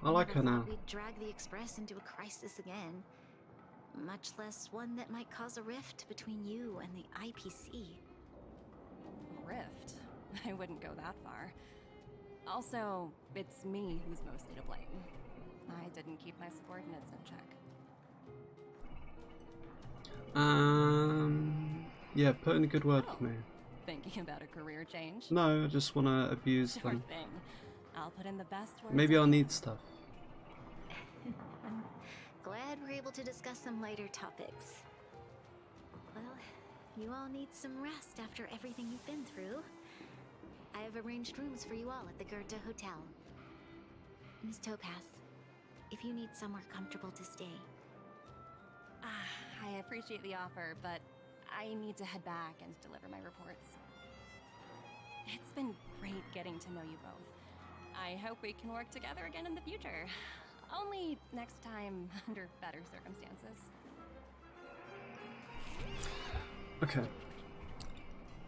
I like her Never now. thought we'd drag the Express into a crisis again. Much less one that might cause a rift between you and the IPC. Rift? I wouldn't go that far. Also, it's me who's mostly to blame. I didn't keep my subordinates in check. Yeah, put in a good word for me. Thinking about a career change? No, I just want to abuse Sure them. thing. I'll put in the best words. Maybe I I'll can. need stuff. I'm glad we're able to discuss some lighter topics. Well, you all need some rest after everything you've been through. I have arranged rooms for you all at the Goethe Hotel. Miss Topaz, if you need somewhere comfortable to stay. I appreciate the offer, but I need to head back and deliver my reports. It's been great getting to know you both. I hope we can work together again in the future. Only next time under better circumstances. Okay.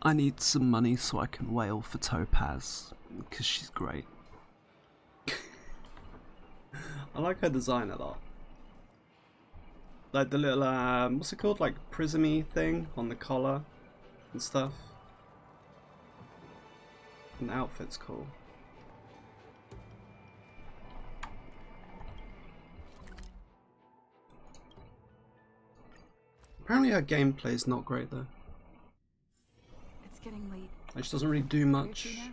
I need some money so I can wail for Topaz, because she's great. I like her design a lot. Like the little, what's it called? Like prismy thing on the collar and stuff. And the outfit's cool. Apparently her gameplay's not great though. It's getting late. Like she doesn't really do Where much. to now?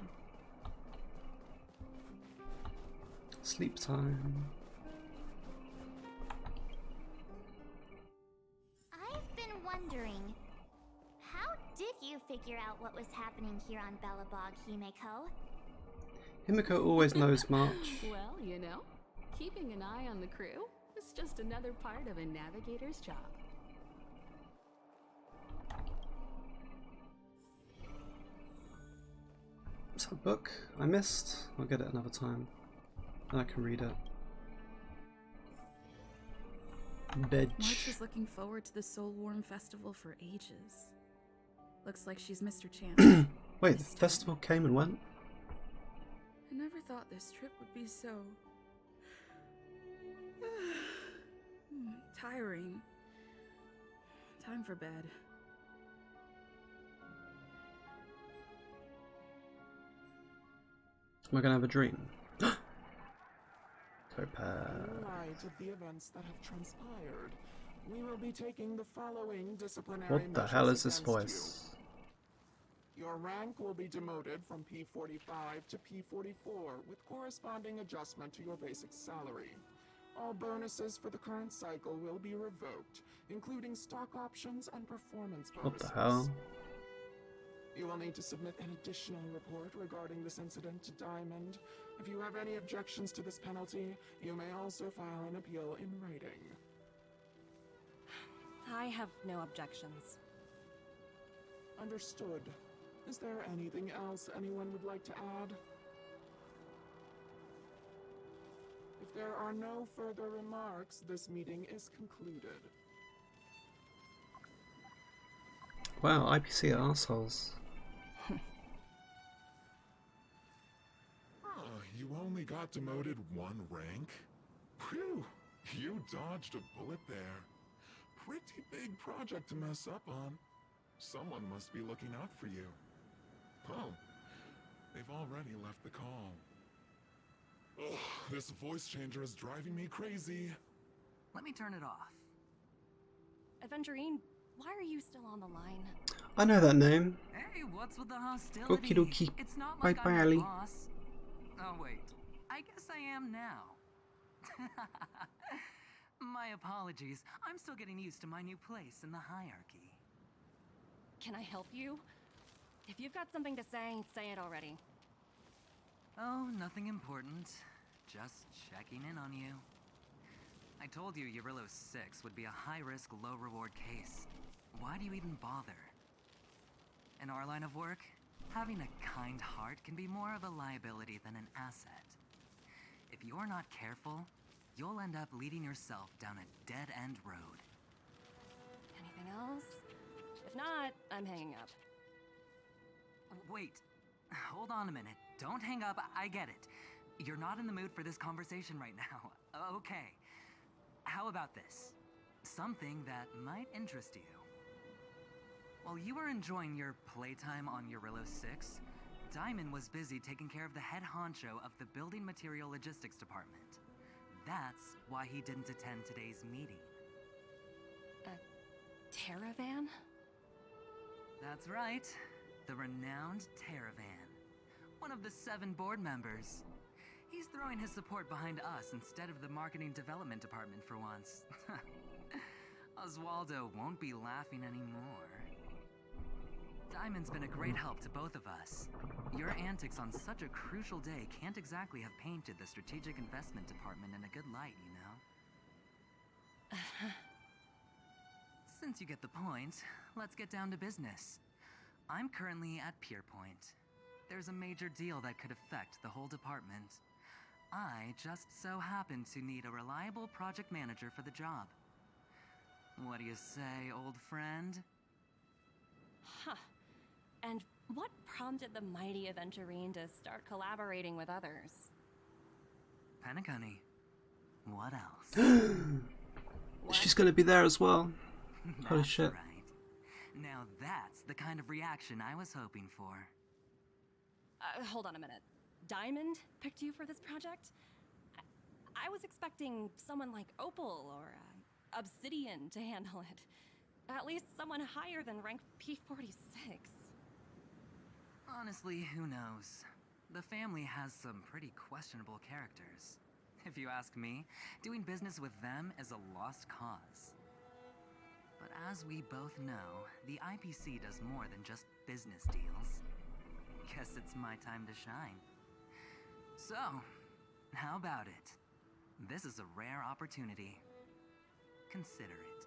Sleep time. I've been wondering, how did you figure out what was happening here on Belobog, Himeko? Himeko always knows March. Well, you know, keeping an eye on the crew is just another part of a navigator's job. Is that a book I missed? I'll get it another time. And I can read it. March Bedge. was looking forward to the Soul Warm Festival for ages. Looks like she's missed her chance. Wait, the festival came and went? I never thought this trip would be so... tiring. Time for bed. Am I gonna have a dream? Topaz. In light of the events that have transpired, we will be taking the following disciplinary What the hell is this measures voice? against you. Your rank will be demoted from P45 to P44 with corresponding adjustment to your basic salary. All bonuses for the current cycle will be revoked, including stock options and performance bonuses. What the hell? You will need to submit an additional report regarding this incident to Diamond. If you have any objections to this penalty, you may also file an appeal in writing. I have no objections. Understood. Is there anything else anyone would like to add? If there are no further remarks, this meeting is concluded. Wow, IPC are assholes. You only got demoted one rank? Phew, you dodged a bullet there. Pretty big project to mess up on. Someone must be looking out for you. Oh, they've already left the call. Ugh, this voice changer is driving me crazy. Let me turn it off. Aventurine, why are you still on the line? I know that name. Hey, what's with the hostility? Okie dokie. It's not Bye like bye, I'm Ali. your boss. Oh wait, I guess I am now. My apologies. I'm still getting used to my new place in the hierarchy. Can I help you? If you've got something to say, say it already. Oh, nothing important. Just checking in on you. I told you Eurillo 6 would be a high-risk, low-reward case. Why do you even bother? In our line of work, having a kind heart can be more of a liability than an asset. If you're not careful, you'll end up leading yourself down a dead-end road. Anything else? I'm hanging up. Wait, hold on a minute. Don't hang up, I get it. You're not in the mood for this conversation right now. Okay. How about this? Something that might interest you. While you were enjoying your playtime on Eurillo 6, Diamond was busy taking care of the head honcho of the Building Material Logistics Department. That's why he didn't attend today's meeting. Terravan? That's right. The renowned Terravan. One of the 7 board members. He's throwing his support behind us instead of the Marketing Development Department for once. Oswaldo won't be laughing anymore. Diamond's been a great help to both of us. Your antics on such a crucial day can't exactly have painted the Strategic Investment Department in a good light, you know? Since you get the point, let's get down to business. I'm currently at Pierpoint. There's a major deal that could affect the whole department. I just so happen to need a reliable project manager for the job. What do you say, old friend? Huh. And what prompted the mighty Aventurine to start collaborating with others? Penacony. What else? She's gonna be there as well. Holy That's shit. right. Now that's the kind of reaction I was hoping for. Hold on a minute. Diamond picked you for this project? I was expecting someone like Opal or Obsidian to handle it. At least someone higher than rank P46. Honestly, who knows? The family has some pretty questionable characters. If you ask me, doing business with them is a lost cause. But as we both know, the IPC does more than just business deals. Guess it's my time to shine. So, how about it? This is a rare opportunity. Consider it.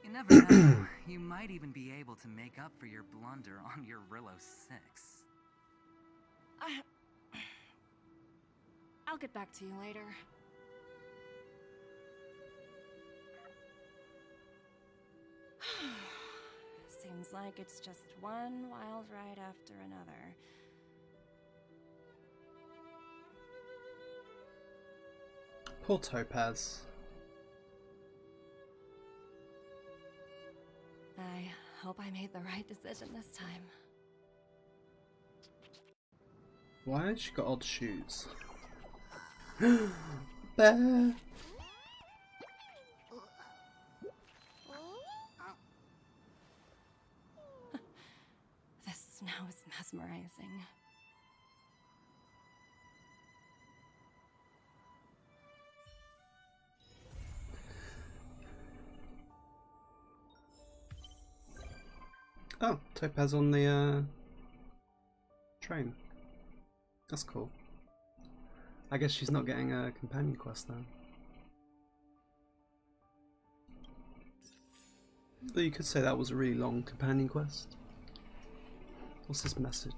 You never know, you might even be able to make up for your blunder on your Eurillo 6. I'll get back to you later. Seems like it's just one wild ride after another. Poor Topaz. I hope I made the right decision this time. Why has she got odd shoes? Bear! This snow is mesmerizing. Oh, Topaz on the train. That's cool. I guess she's not getting a companion quest now. Though you could say that was a really long companion quest. What's this message?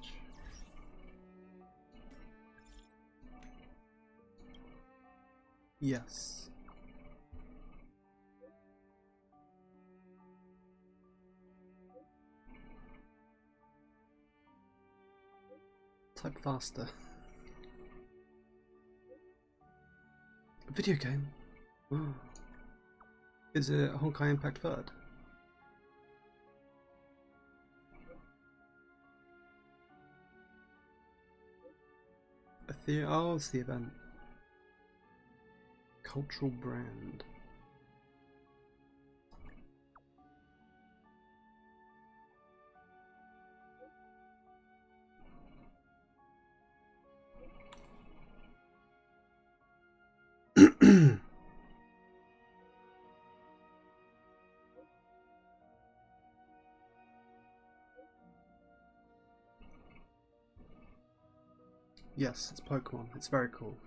Yes. Type faster. A video game? Oh. Is it Honkai Impact 3rd? Oh, it's the event. Cultural brand. Yes, it's Pokemon. It's very cool.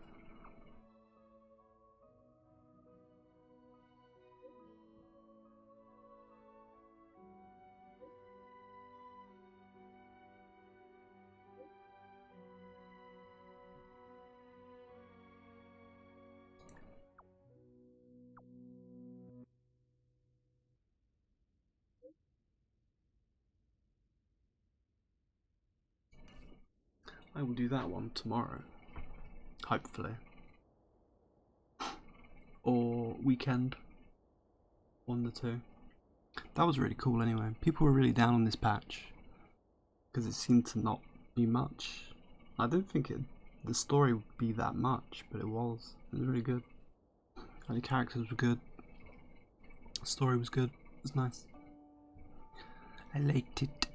I will do that one tomorrow. Hopefully. Or weekend. One of the two. That was really cool anyway. People were really down on this patch. Because it seemed to not be much. I didn't think the story would be that much, but it was. It was really good. And the characters were good. The story was good. It was nice. I liked it.